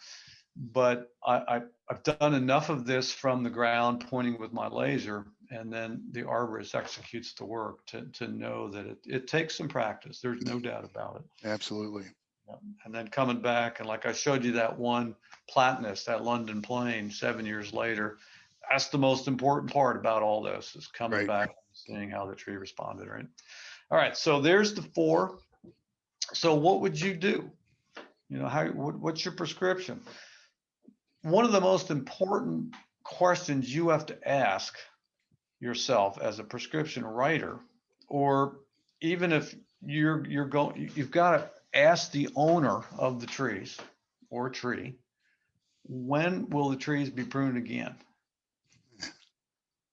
But I've done enough of this from the ground, pointing with my laser, and then the arborist executes the work to know that it takes some practice. There's no doubt about it. Absolutely. Yeah. And then coming back, and like I showed you that one platanist, that London plane 7 years later, that's the most important part about all this, is coming Right. back and seeing how the tree responded, right? All right, so there's the 4. So what would you do? What's your prescription? One of the most important questions you have to ask yourself as a prescription writer, or even if you've got to ask the owner of the trees or tree, when will the trees be pruned again?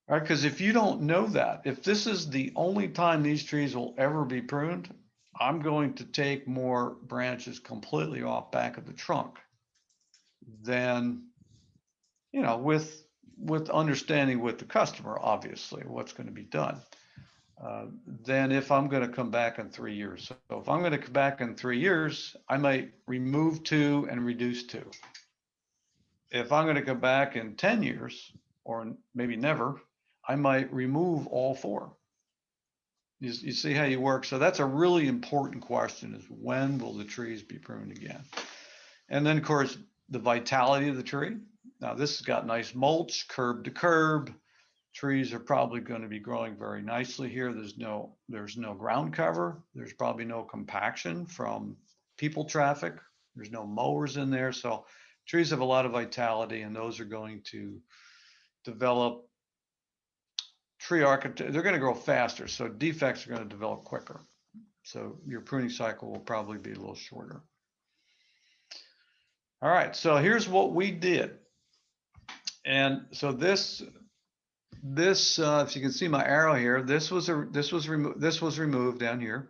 Right? Because if you don't know that, if this is the only time these trees will ever be pruned, I'm going to take more branches completely off back of the trunk than, with understanding with the customer, obviously, what's going to be done. Than if I'm going to come back in 3 years. So if I'm going to come back in 3 years, I might remove 2 and reduce 2. If I'm going to come back in 10 years, or maybe never, I might remove all 4. You see how you work? So that's a really important question, is when will the trees be pruned again? And then, of course, the vitality of the tree. Now, this has got nice mulch, curb to curb. Trees are probably going to be growing very nicely here. There's no ground cover. There's probably no compaction from people traffic. There's no mowers in there. So trees have a lot of vitality, and those are going to develop tree architecture. They're going to grow faster. So defects are going to develop quicker. So your pruning cycle will probably be a little shorter. All right, so here's what we did. And so this if you can see my arrow here, this was removed down here.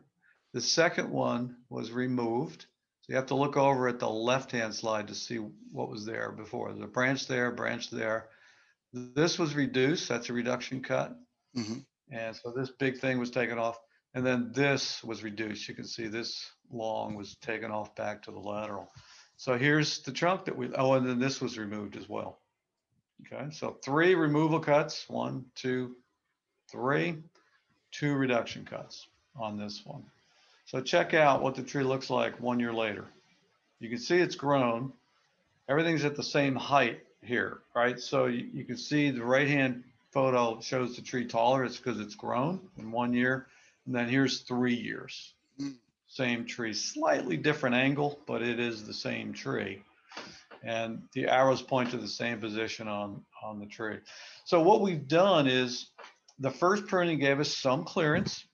The second one was removed. So you have to look over at the left-hand slide to see what was there before. There's a branch there, branch there. This was reduced. That's a reduction cut. Mm-hmm. And so this big thing was taken off. And then this was reduced. You can see this long was taken off back to the lateral. So here's the trunk that oh, and then this was removed as well. Okay, so 3 removal cuts, 1, 2, 3, 2 reduction cuts on this one. So check out what the tree looks like 1 year later. You can see it's grown. Everything's at the same height here, right? So you can see the right-hand photo shows the tree taller. It's because it's grown in 1 year. And then here's 3 years. Same tree, slightly different angle, but it is the same tree. And the arrows point to the same position on the tree. So what we've done is the first pruning gave us some clearance.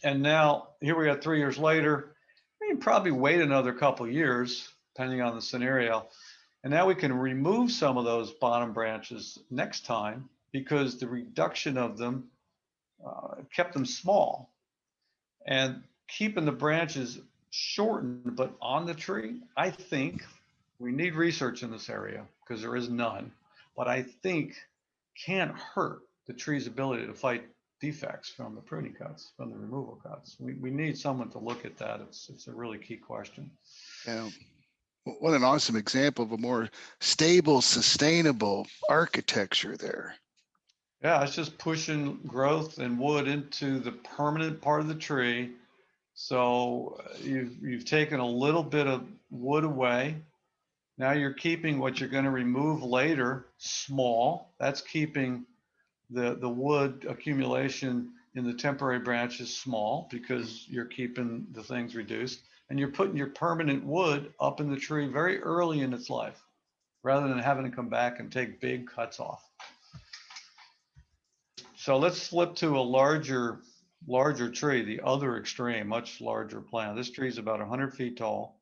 And now here we are 3 years later. We can probably wait another couple years, depending on the scenario. And now we can remove some of those bottom branches next time because the reduction of them kept them small. And keeping the branches shortened but on the tree, I think we need research in this area because there is none, but I think can't hurt the tree's ability to fight defects from the pruning cuts, from the removal cuts. We need someone to look at that. It's a really key question. Yeah. What an awesome example of a more stable, sustainable architecture there. Yeah, it's just pushing growth and wood into the permanent part of the tree. So you've taken a little bit of wood away. Now you're keeping what you're going to remove later small. That's keeping the wood accumulation in the temporary branches small because you're keeping the things reduced. And you're putting your permanent wood up in the tree very early in its life rather than having to come back and take big cuts off. So let's flip to a larger tree, the other extreme, much larger plant. This tree is about 100 feet tall.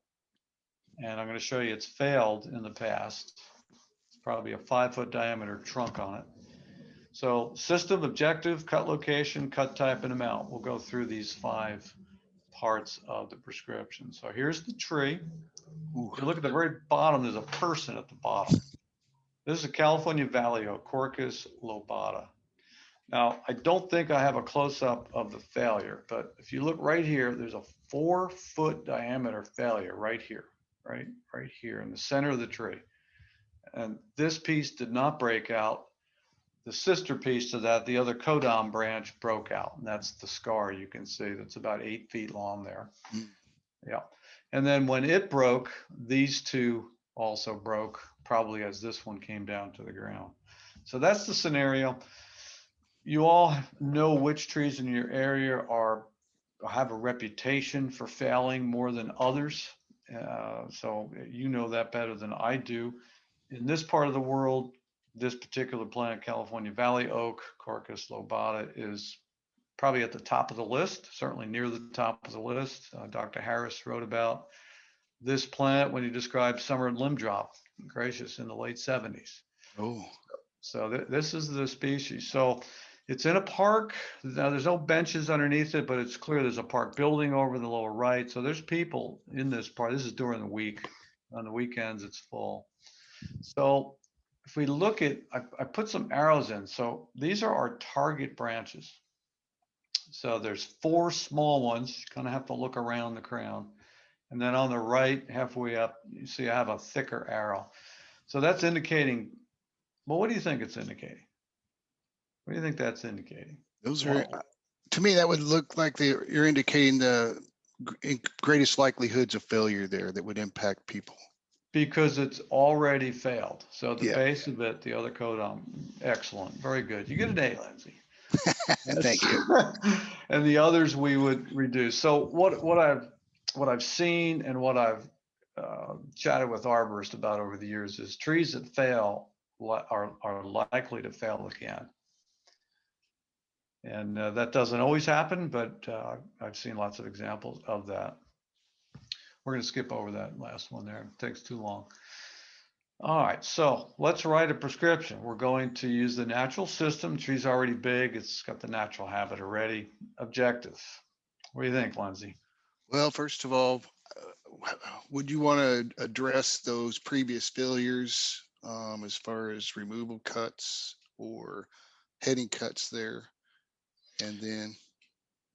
And I'm going to show you it's failed in the past. It's probably a 5-foot diameter trunk on it. So system, objective, cut location, cut type, and amount. We'll go through these 5 parts of the prescription. So here's the tree. Ooh. If you look at the very bottom, there's a person at the bottom. This is a California Valley oak, Quercus lobata. Now, I don't think I have a close-up of the failure, but if you look right here, there's a 4-foot diameter failure right here, right here in the center of the tree. And this piece did not break out. The sister piece to that, the other codon branch broke out, and that's the scar you can see. That's about 8 feet long there. Yeah. And then when it broke, these 2 also broke, probably as this one came down to the ground. So that's the scenario. You all know which trees in your area have a reputation for failing more than others. So you know that better than I do. In this part of the world, this particular plant, California Valley oak, Quercus lobata, is probably at the top of the list, certainly near the top of the list. Dr. Harris wrote about this plant when he described summer limb drop, gracious, in the late 70s. Oh. So this is the species. So it's in a park. Now there's no benches underneath it, but it's clear there's a park building over the lower right. So there's people in this park. This is during the week. On the weekends, it's full. So if we look at, I put some arrows in. So these are our target branches. So there's 4 small ones. You kind of have to look around the crown. And then on the right, halfway up, you see I have a thicker arrow. So that's indicating, well, what do you think it's indicating? What do you think that's indicating? Those are, to me, that would look like you're indicating the greatest likelihoods of failure there that would impact people. Because it's already failed. So the base of it, the other codon, excellent, very good. You get an A, Lindsay. Thank you. And the others we would reduce. So what I've seen and what I've chatted with arborists about over the years is trees that fail are likely to fail again. And that doesn't always happen, but I've seen lots of examples of that. We're going to skip over that last one there. It takes too long. All right, so let's write a prescription. We're going to use the natural system. The tree's already big. It's got the natural habit already. Objective. What do you think, Lindsay? Well, first of all, would you want to address those previous failures as far as removal cuts or heading cuts there? And then,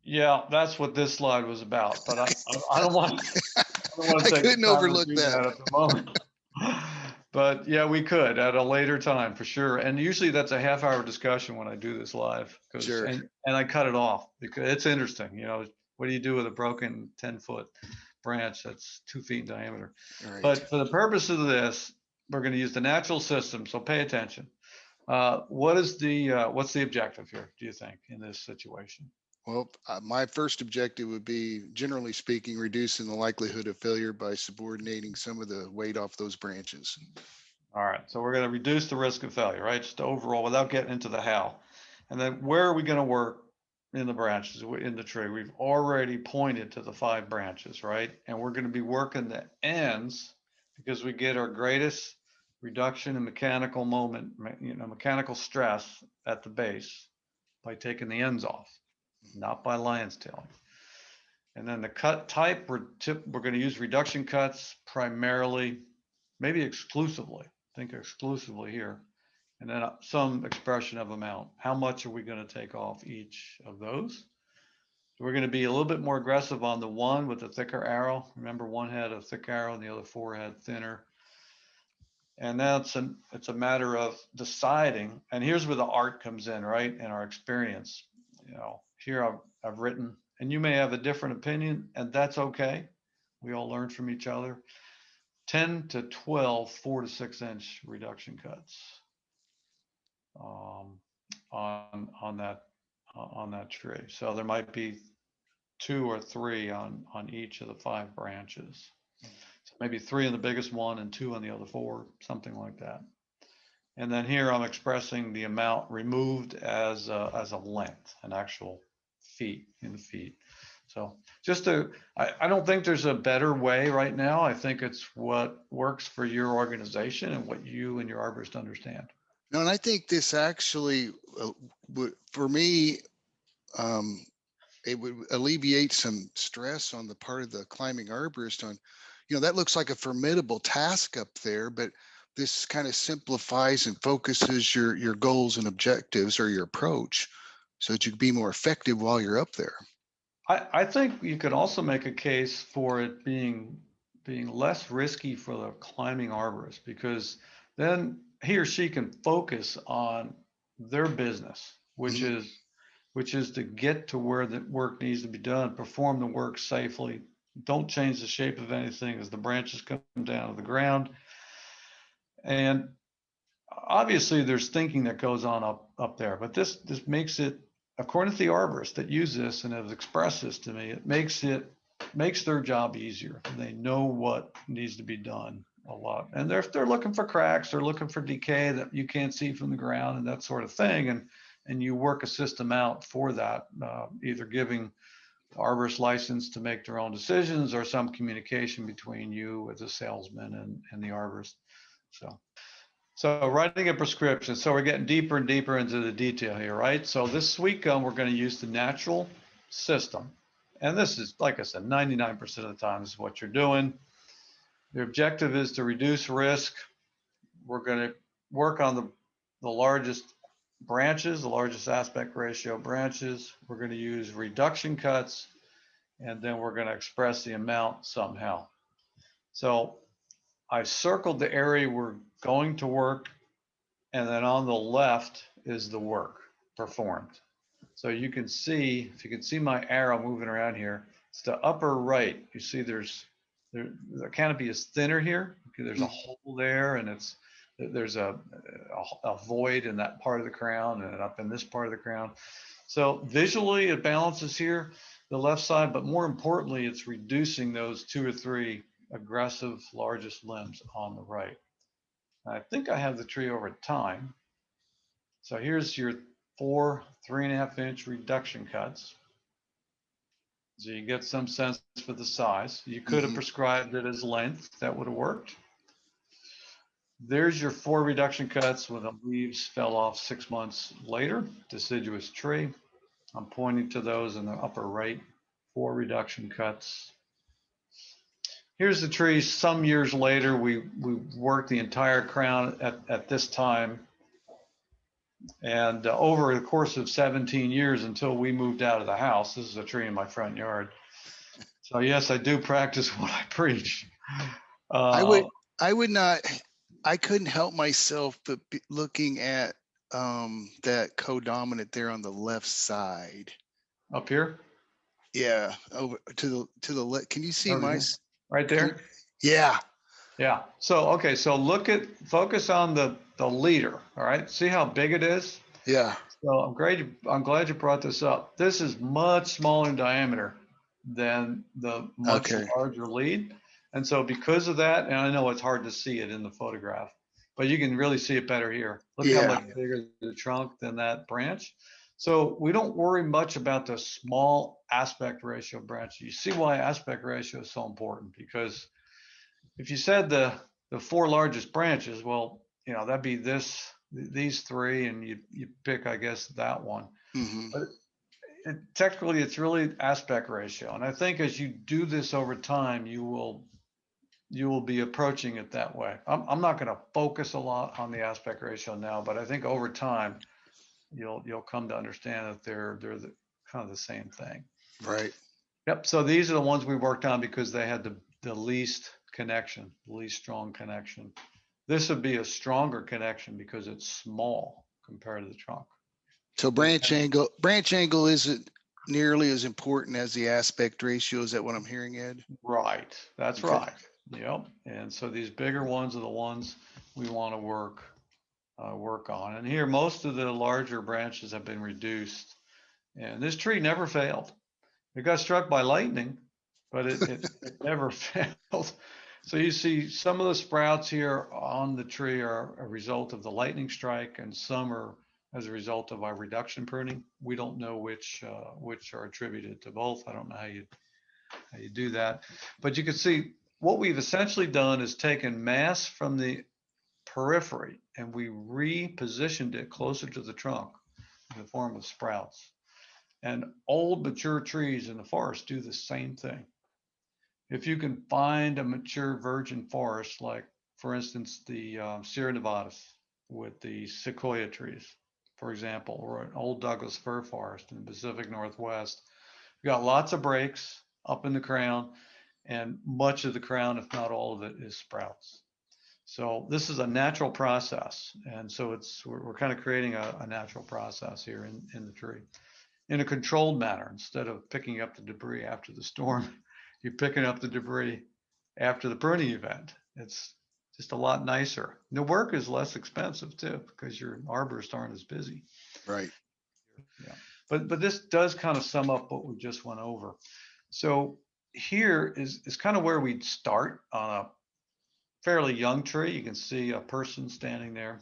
Yeah, that's what this slide was about, but I don't want I don't want I to take the couldn't time to overlook do that. that at the moment. But yeah, we could at a later time for sure. And usually that's a half-hour discussion when I do this live because Sure. and I cut it off because it's interesting. What do you do with a broken 10-foot branch that's 2 feet in diameter? Right. But for the purpose of this, we're going to use the natural system. So pay attention. What's the objective here, do you think, in this situation? Well, my first objective would be, generally speaking, reducing the likelihood of failure by subordinating some of the weight off those branches. All right, so we're going to reduce the risk of failure, right? Just overall, without getting into the how. And then where are we going to work in the branches, in the tree? We've already pointed to the 5 branches, right? And we're going to be working the ends because we get our greatest reduction in mechanical moment, mechanical stress at the base by taking the ends off, not by lion's tailing. And then the cut type, we're going to use reduction cuts primarily, maybe exclusively. Think exclusively here. And then some expression of amount. How much are we going to take off each of those? We're going to be a little bit more aggressive on the one with the thicker arrow. Remember, one had a thick arrow and the other 4 had thinner. And now it's a matter of deciding. And here's where the art comes in, right? In our experience. Here I've written, and you may have a different opinion, and that's okay. We all learn from each other. 10 to 12 4 to 6 inch reduction cuts on that tree. So there might be 2 or 3 on each of the 5 branches. So maybe 3 on the biggest one and 2 on the other 4, something like that. And then here I'm expressing the amount removed as a length, an actual feet in the feet. So I don't think there's a better way right now. I think it's what works for your organization and what you and your arborist understand. No, and I think this actually, for me, um, it would alleviate some stress on the part of the climbing arborist on, that looks like a formidable task up there, but this kind of simplifies and focuses your goals and objectives or your approach so that you can be more effective while you're up there. I think you could also make a case for it being less risky for the climbing arborist because then he or she can focus on their business, which Mhm. is to get to where the work needs to be done, perform the work safely, don't change the shape of anything as the branches come down to the ground. And obviously there's thinking that goes on up there, but this makes it, according to the arborists that use this and have expressed this to me, it makes their job easier. They know what needs to be done a lot, and they're looking for cracks, they're looking for decay that you can't see from the ground and that sort of thing, and you work a system out for that, either giving arborist license to make their own decisions or some communication between you as a salesman and the arborist. So writing a prescription. So we're getting deeper and deeper into the detail here, right? So this week we're going to use the natural system. And this is, like I said, 99% of the time this is what you're doing. The objective is to reduce risk. We're going to work on the largest branches, the largest aspect ratio branches. We're going to use reduction cuts, and then we're going to express the amount somehow. So I circled the area we're going to work, and then on the left is the work performed. So you can see, if you can see my arrow moving around here, it's the upper right. You see the canopy is thinner here. There's a hole there, and there's a void in that part of the crown and up in this part of the crown. So visually it balances here, the left side, but more importantly, it's reducing those 2 or 3 aggressive largest limbs on the right. I think I have the tree over time. So here's your 4 3.5 inch reduction cuts. So you get some sense for the size. You could have Hmm. prescribed it as length. That would have worked. There's your 4 reduction cuts when the leaves fell off 6 months later, deciduous tree. I'm pointing to those in the upper right, 4 reduction cuts. Here's the tree some years later. We worked the entire crown at this time. And over the course of 17 years until we moved out of the house, this is a tree in my front yard. So yes, I do practice what I preach. I would, Uh, I would not, I couldn't help myself but looking at that codominant there on the left side. Up here, Yeah, over to the left. Can you see over my? here, right Can you, there. yeah, Yeah. So okay. So focus on the leader. All right. See how big it is. yeah. So I'm glad you brought this up. This is much smaller in diameter than the much Okay. larger lead. And so because of that, and I know it's hard to see it in the photograph, but you can really see it better here. Look how Yeah. much bigger the trunk than that branch. So we don't worry much about the small aspect ratio branch. You see why aspect ratio is so important, because if you said the 4 largest branches, well, that'd be these 3, and you pick, I guess, that one. Hmm. But technically, it's really aspect ratio, and I think as you do this over time, you will be approaching it that way. I'm not going to focus a lot on the aspect ratio now, but I think over time you'll come to understand that they're kind of the same thing. Right. Yep. So these are the ones we worked on because they had the least connection, least strong connection. This would be a stronger connection because it's small compared to the trunk. So Does branch angle isn't nearly as important as the aspect ratio. Is that what I'm hearing, Ed? Right. That's Okay. right. Yep. And so these bigger ones are the ones we want to work on. And here, most of the larger branches have been reduced. And this tree never failed. It got struck by lightning, but it never failed. So you see some of the sprouts here on the tree are a result of the lightning strike, and some are as a result of our reduction pruning. We don't know which are attributed to both. I don't know how you do that, but you can see what we've essentially done is taken mass from the periphery and we repositioned it closer to the trunk in the form of sprouts. And old mature trees in the forest do the same thing. If you can find a mature virgin forest, like for instance the Sierra Nevadas with the sequoia trees, for example, or an old Douglas fir forest in the Pacific Northwest, you got lots of breaks up in the crown, and much of the crown, if not all of it, is sprouts. So this is a natural process, and so we're kind of creating a natural process here in the tree in a controlled manner. Instead of picking up the debris after the storm, you're picking up the debris after the pruning event. It's just a lot nicer. The work is less expensive too because your arborists aren't as busy. Right. Yeah. But this does kind of sum up what we just went over. So here is kind of where we'd start on a fairly young tree. You can see a person standing there.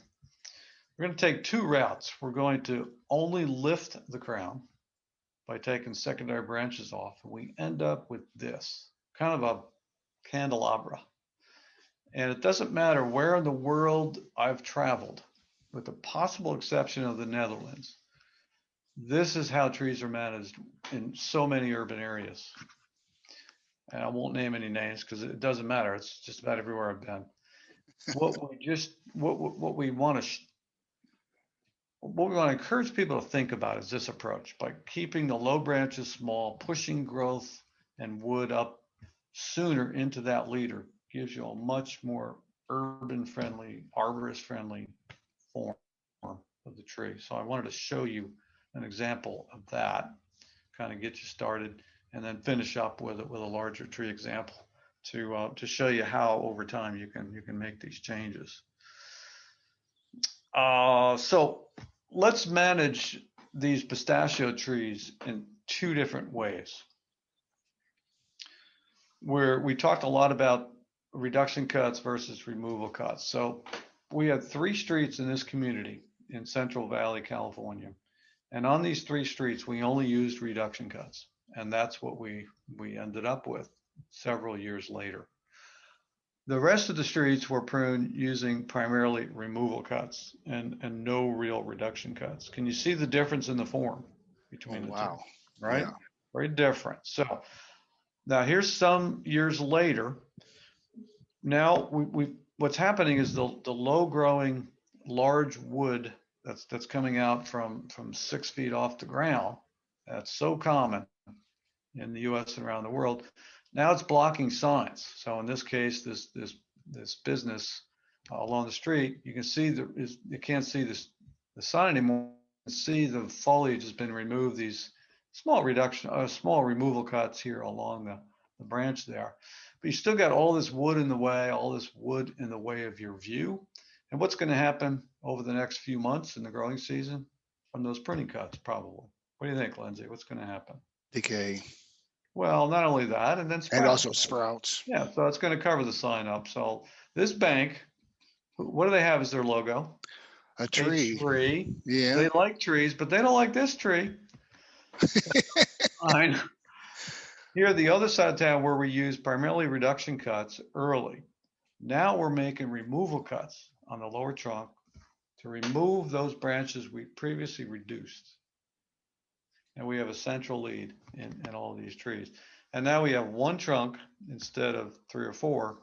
We're going to take 2 routes. We're going to only lift the crown by taking secondary branches off, and we end up with this kind of a candelabra. And it doesn't matter where in the world I've traveled, with the possible exception of the Netherlands. This is how trees are managed in so many urban areas. And I won't name any names because it doesn't matter. It's just about everywhere I've been. What we want to encourage people to think about is this approach by keeping the low branches small, pushing growth and wood up sooner into that leader gives you a much more urban friendly, arborist friendly form of the tree. So I wanted to show you an example of that, kind of get you started, and then finish up with a larger tree example to show you how over time you can make these changes. So let's manage these pistachio trees in 2 different ways. Where we talked a lot about reduction cuts versus removal cuts. So we had 3 streets in this community in Central Valley, California. And on these 3 streets, we only used reduction cuts. And that's what we ended up with several years later. The rest of the streets were pruned using primarily removal cuts and no real reduction cuts. Can you see the difference in the form Oh, between the two? wow. Right? Yeah. Very different. So now here's some years later. Now what's happening is the low growing large wood that's coming out from 6 feet off the ground. That's so common in the U.S. and around the world. Now it's blocking signs. So in this case, this business along the street, you can see you can't see the sign anymore. You can see the foliage has been removed. These small removal cuts here along the branch there. But you still got all this wood in the way, all this wood in the way of your view. And what's going to happen over the next few months in the growing season from those pruning cuts, probably? What do you think, Lindsay? What's going to happen? Decay. Well, not only that, and then And sprouts. also sprouts. Yeah, so it's going to cover the sign up. So this bank, what do they have as their logo? A A tree. tree. Yeah. They like trees, but they don't like this tree. Fine. Here, the other side of town where we use primarily reduction cuts early. Now we're making removal cuts on the lower trunk to remove those branches we previously reduced. And we have a central lead in all of these trees. And now we have one trunk instead of 3 or 4.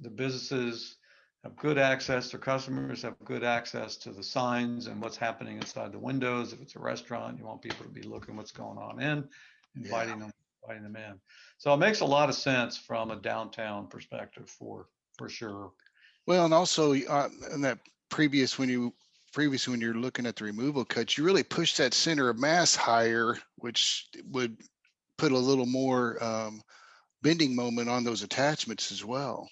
The businesses have good access, their customers have good access to the signs and what's happening inside the windows. If it's a restaurant, you want people to be looking what's going on Yeah. inviting them in. So it makes a lot of sense from a downtown perspective for sure. Well, and also in that previous previously when you're looking at the removal cuts, you really push that center of mass higher, which would put a little more bending moment on those attachments as well.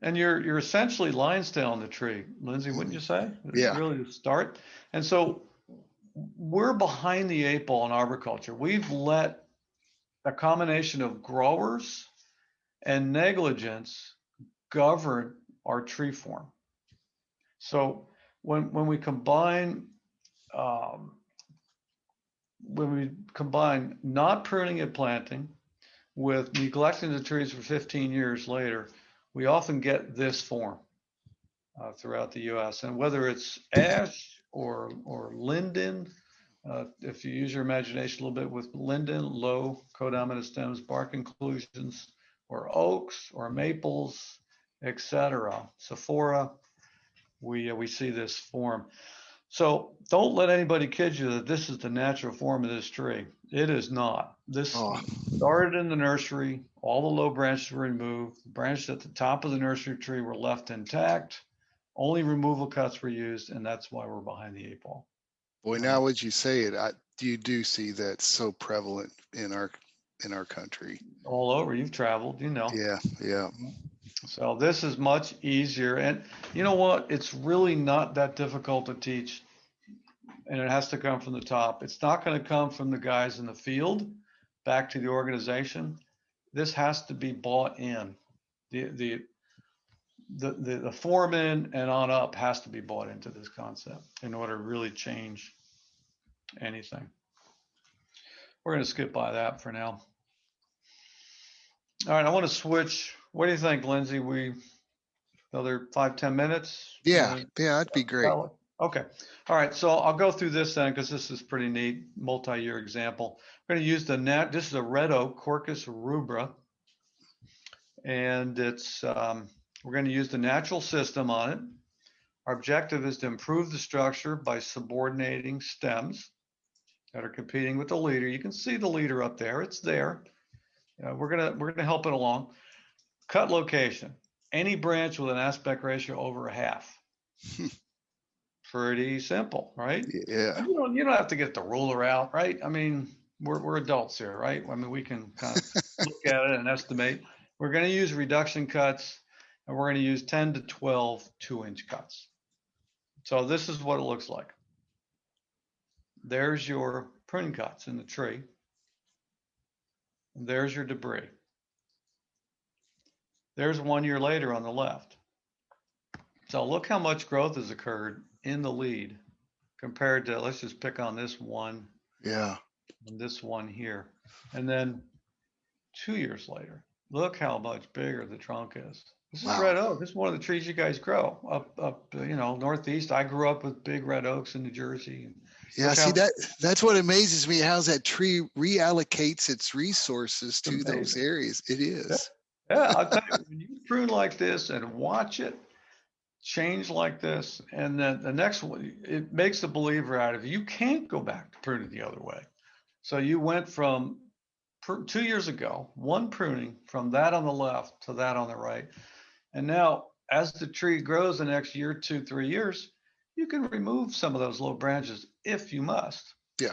And you're essentially line styling the tree, Lindsay, wouldn't you say? Yeah. Really the start. And so we're behind the 8 ball in arboriculture. We've let a combination of growers and negligence govern our tree form. So when we combine um, not pruning and planting with neglecting the trees for 15 years later, we often get this form throughout the U.S. And whether it's ash or linden, if you use your imagination a little bit with linden, low codominant stems, bark inclusions, or oaks or maples, etc. Sephora, we see this form. So don't let anybody kid you that this is the natural form of this tree. It is not. This Oh, started in the nursery. All the low branches were removed. The branches at the top of the nursery tree were left intact. Only removal cuts were used, and that's why we're behind the 8 ball. boy, now as you say it, you do see that so prevalent in our country. All over. You've traveled, you know. Yeah. Yeah. So this is much easier. And you know what? It's really not that difficult to teach. And it has to come from the top. It's not going to come from the guys in the field back to the organization. This has to be bought in. The foreman and on up has to be bought into this concept in order to really change anything. We're going to skip by that for now. All right, I want to switch. What do you think, Lindsay? Another 5-10 minutes? Yeah. Yeah. That'd be great. Okay. All right. So I'll go through this then because this is pretty neat, multi-year example. We're going to use this is a red oak, Quercus rubra, and we're going to use the natural system on it. Our objective is to improve the structure by subordinating stems that are competing with the leader. You can see the leader up there. It's there. We're gonna help it along. Cut location. Any branch with an aspect ratio over a half. Pretty simple, right? Yeah. You don't have to get the ruler out, right? I mean, we're adults here, right? I mean, we can kind of look at it and estimate. We're going to use reduction cuts, and we're going to use 10 to 12 2-inch cuts. So this is what it looks like. There's your pruning cuts in the tree. And there's your debris. There's 1 year later on the left. So look how much growth has occurred in the lead compared to, let's just pick on this one Yeah. and this one here. And then 2 years later, look how much bigger the trunk is. This is Wow. red oak. This is one of the trees you guys grow up, northeast. I grew up with big red oaks in New Jersey. Yeah, Look see how that's what amazes me, how that tree reallocates its resources to those amazing. areas. It Yeah, is. yeah. I'll tell you, when you prune like this and watch it change like this, and then the next one, it makes a believer out of you. You can't go back to pruning the other way. So you went from 2 years ago, one pruning from that on the left to that on the right. And now, as the tree grows the next year, 2, 3 years, you can remove some of those low branches if you must Yeah.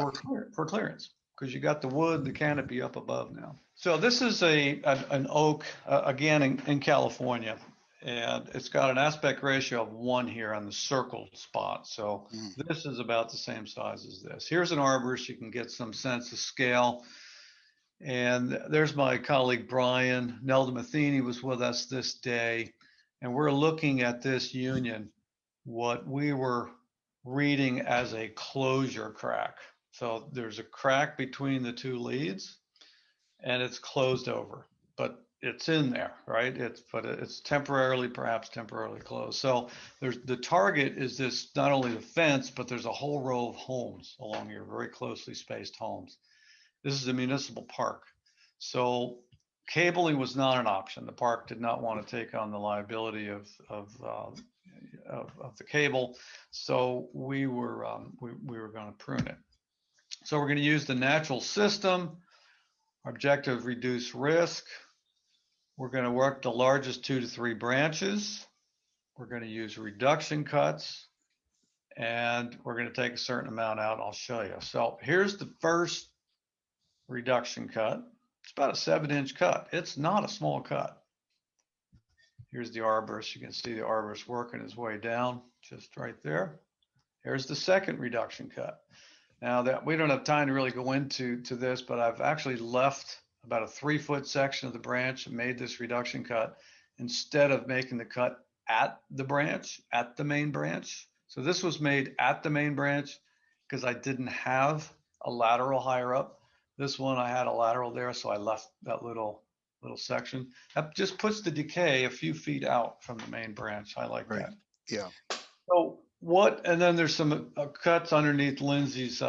for clearance, because you got the wood, the canopy up above now. So this is an oak, again, in California, and it's got an aspect ratio of 1 here on the circled spot. So Mm. this is about the same size as this. Here's an arborist. You can get some sense of scale. And there's my colleague Brian. Nelda Matheny was with us this day, and we're looking at this union, what we were reading as a closure crack. So there's a crack between the two leads, and it's closed over, but it's in there, right? It's perhaps temporarily closed. So there's the target is this, not only the fence, but there's a whole row of homes along here, very closely spaced homes. This is a municipal park. So cabling was not an option. The park did not want to take on the liability of the cable. So we were going to prune it. So we're going to use the natural system. Our objective, reduce risk. We're going to work the largest 2 to 3 branches. We're going to use reduction cuts, and we're going to take a certain amount out. I'll show you. So here's the first reduction cut. It's about a 7-inch cut. It's not a small cut. Here's the arborist. You can see the arborist working his way down just right there. Here's the second reduction cut. Now that we don't have time to really go into this, but I've actually left about a 3-foot section of the branch and made this reduction cut instead of making the cut at the branch, at the main branch. So this was made at the main branch because I didn't have a lateral higher up. This one I had a lateral there, so I left that little section. That just puts the decay a few feet out from the main branch. I like Right. that. Yeah. So and then there's some cuts underneath Lindsay's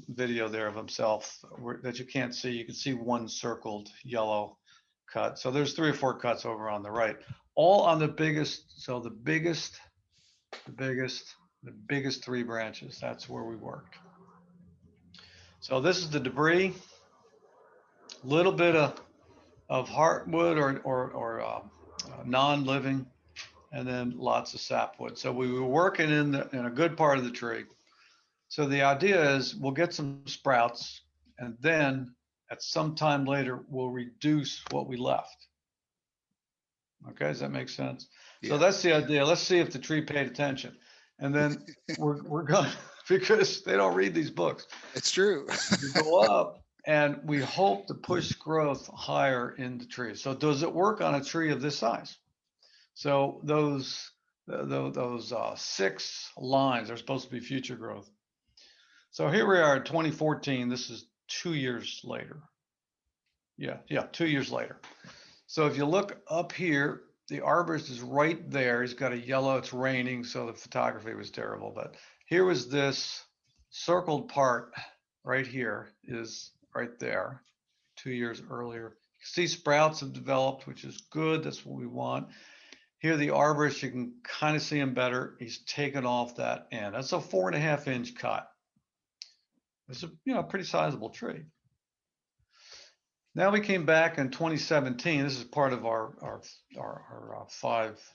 video there of himself that you can't see. You can see one circled yellow cut. So there's 3 or 4 cuts over on the right, all on the biggest. So the biggest 3 branches. That's where we worked. So this is the debris, little bit of heartwood or non-living, and then lots of sapwood. So we were working in a good part of the tree. So the idea is we'll get some sprouts, and then at some time later, we'll reduce what we left. Okay, does that make sense? Yeah. So that's the idea. Let's see if the tree paid attention. And then we're going, because they don't read these books. It's true. We go up, and we hope to push growth higher in the tree. So does it work on a tree of this size? So those 6 lines are supposed to be future growth. So here we are in 2014. This is 2 years later. Yeah, 2 years later. So if you look up here, the arborist is right there. He's got a yellow. It's raining, so the photography was terrible. But here was this circled part right here, is right there, 2 years earlier. You see sprouts have developed, which is good. That's what we want. Here, the arborist, you can kind of see him better. He's taken off that end. That's a 4.5-inch cut. It's a pretty sizable tree. Now we came back in 2017. This is part of our 5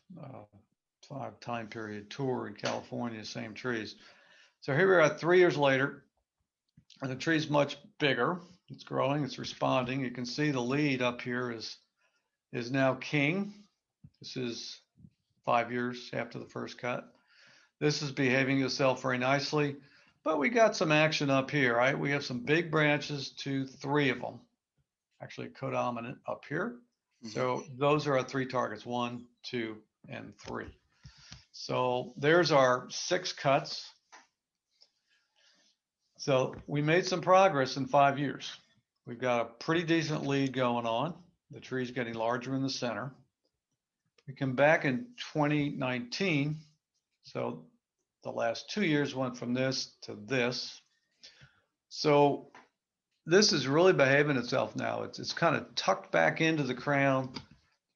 time period tour in California, same trees. So here we are 3 years later, and the tree's much bigger. It's growing, it's responding. You can see the lead up here is now king. This is 5 years after the first cut. This is behaving itself very nicely, but we got some action up here, right? We have some big branches, 2, 3 of them, actually codominant up here. Mm-hmm. So those are our 3 targets, 1, 2, and 3. So there's our 6 cuts. So we made some progress in 5 years. We've got a pretty decent lead going on. The tree's getting larger in the center. We come back in 2019. So the last 2 years went from this to this. So this is really behaving itself now. It's kind of tucked back into the crown.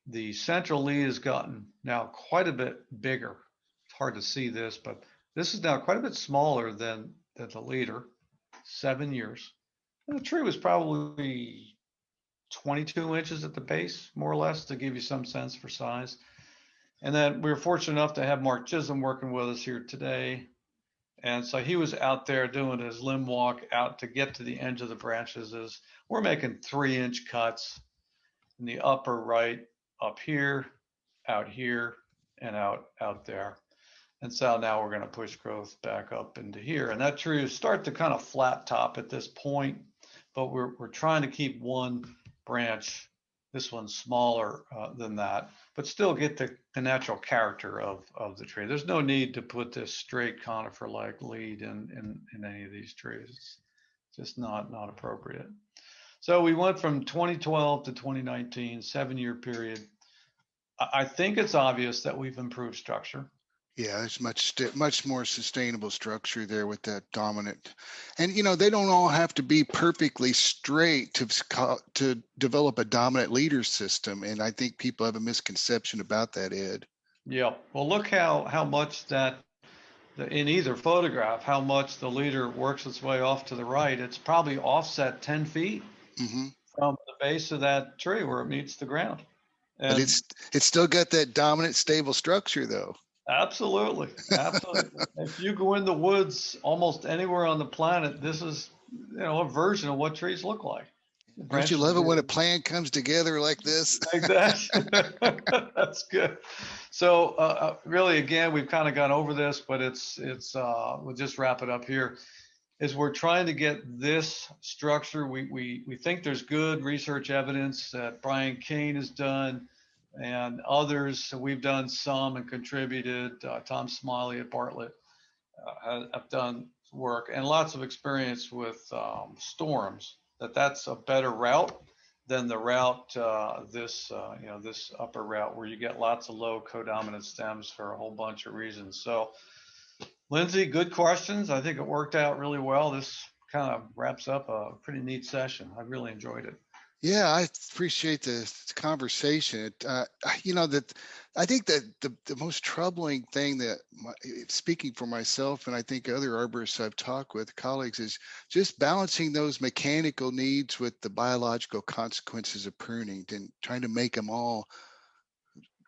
The central lead has gotten now quite a bit bigger. It's hard to see this, but this is now quite a bit smaller than the leader, 7 years. And the tree was probably 22 inches at the base, more or less, to give you some sense for size. And then we were fortunate enough to have Mark Chisholm working with us here today. And so he was out there doing his limb walk out to get to the edge of the branches. Is we're making 3-inch cuts in the upper right, up here, and out there. And so now we're going to push growth back up into here. And that tree will start to kind of flat top at this point, but we're trying to keep one branch, this one's smaller than that, but still get the natural character of the tree. There's no need to put this straight conifer-like lead in any of these trees. It's just not appropriate. So we went from 2012 to 2019, 7-year period. I think it's obvious that we've improved structure. Yeah, there's much more sustainable structure there with that dominant. And they don't all have to be perfectly straight to develop a dominant leader system. And I think people have a misconception about that, Ed. Yeah. Well, look how much that in either photograph, how much the leader works its way off to the right. It's probably offset 10 feet Hmm. from the base of that tree where it meets the ground. But And it's still got that dominant, stable structure, though. absolutely, absolutely. If you go in the woods almost anywhere on the planet, this is a version of what trees look like. The Don't you branches love it when a are plan comes together like this? like that. That's good. So really, again, we've kind of gone over this, but it's we'll just wrap it up here. Is we're trying to get this structure. We think there's good research evidence that Brian Kane has done and others. So we've done some and contributed. Tom Smiley at Bartlett have done work and lots of experience with storms. That's a better route than the route this upper route where you get lots of low codominant stems for a whole bunch of reasons. So Lindsay, good questions. I think it worked out really well. This kind of wraps up a pretty neat session. I really enjoyed it. Yeah, I appreciate the conversation. That I think that the most troubling thing that, speaking for myself and I think other arborists I've talked with, colleagues, is just balancing those mechanical needs with the biological consequences of pruning and trying to make them all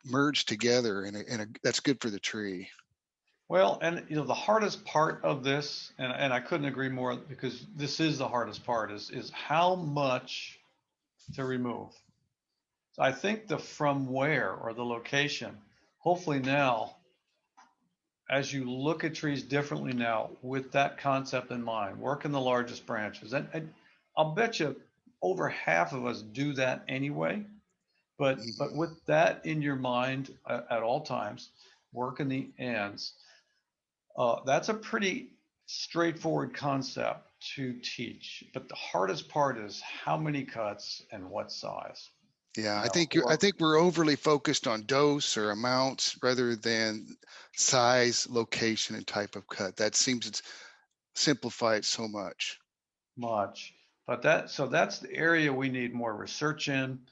merge together, and that's good for the tree. Well, and the hardest part of this, and I couldn't agree more because this is the hardest part, is how much to remove. So I think the from where or the location, hopefully now, as you look at trees differently now with that concept in mind, work in the largest branches. And I'll bet you over half of us do that anyway. But Mhm. with that in your mind at all times, work in the ends. That's a pretty straightforward concept to teach. But the hardest part is how many cuts and what size. Yeah, You I know, think I or think we're overly focused on dose or amounts rather than size, location, and type of cut. That seems to simplify it so much. much. But that's the area we need more research in.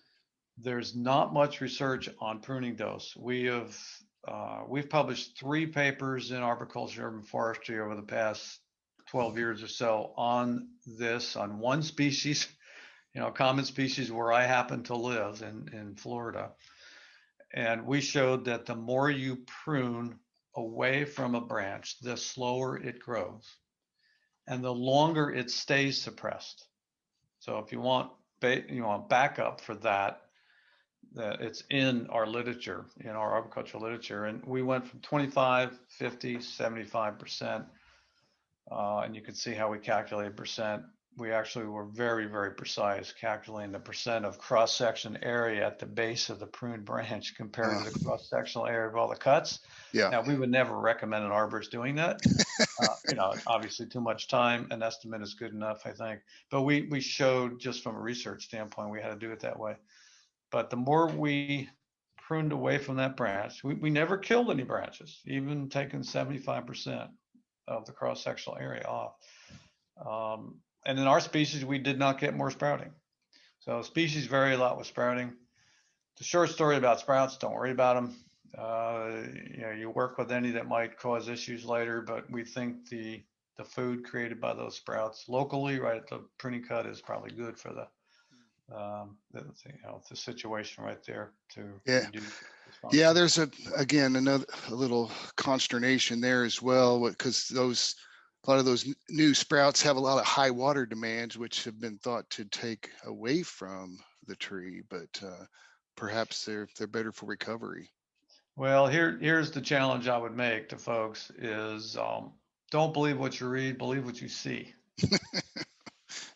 There's not much research on pruning dose. We've published 3 papers in arboriculture and forestry over the past 12 years or so on this, on one species, common species where I happen to live in Florida. And we showed that the more you prune away from a branch, the slower it grows and the longer it stays suppressed. So if you want backup for that, it's in our literature, in our arboricultural literature. And we went from 25, 50, 75%. And you can see how we calculate percent. we actually were very, very precise, calculating the percent of cross-section area at the base of the pruned branch compared Uh, to the cross-sectional area of all the cuts. yeah. Now, we would never recommend an arborist doing that. Obviously too much time. An estimate is good enough, I think. But we showed, just from a research standpoint, we had to do it that way. But the more we pruned away from that branch, we never killed any branches, even taking 75% of the cross-sectional area off. And in our species, we did not get more sprouting. So species vary a lot with sprouting. The short story about sprouts, don't worry about them. You work with any that might cause issues later, but we think the food created by those sprouts locally, right at the pruning cut, is probably good for the situation right there to Yeah. reduce dysfunction. Yeah, there's a little consternation there as well, because a lot of those new sprouts have a lot of high water demands, which have been thought to take away from the tree, but perhaps they're better for recovery. Well, here's the challenge I would make to folks is don't believe what you read, believe what you see.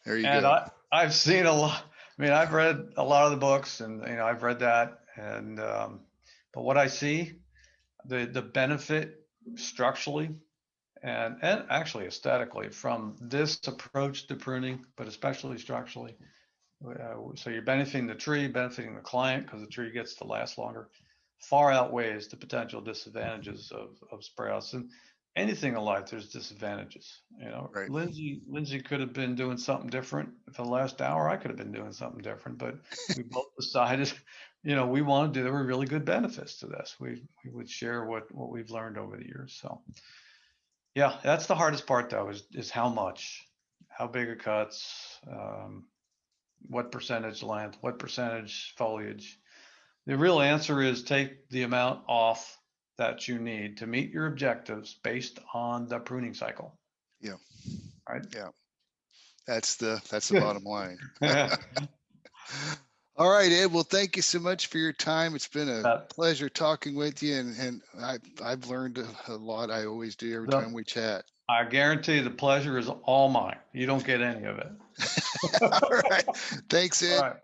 There you And go. I've seen a lot. I mean, I've read a lot of the books, and I've read that, and but what I see, the benefit structurally and actually aesthetically from this approach to pruning, but especially structurally. So you're benefiting the tree, benefiting the client because the tree gets to last longer, far outweighs the potential disadvantages of sprouts. And anything in life, there's disadvantages. Right. Lindsay could have been doing something different for the last hour. I could have been doing something different, but we both decided, we want to do. There were really good benefits to this. We would share what we've learned over the years. So yeah, that's the hardest part though, is how much, how big are cuts, what percentage length, what percentage foliage. The real answer is take the amount off that you need to meet your objectives based on the pruning cycle. Yeah. Right. Yeah. That's the bottom line. All right, Ed. Well, thank you so much for your time. It's been a pleasure talking with you, and I've learned a lot. I always do every time we chat. I guarantee the pleasure is all mine. You don't get any of it. All right. Thanks, Ed. All right.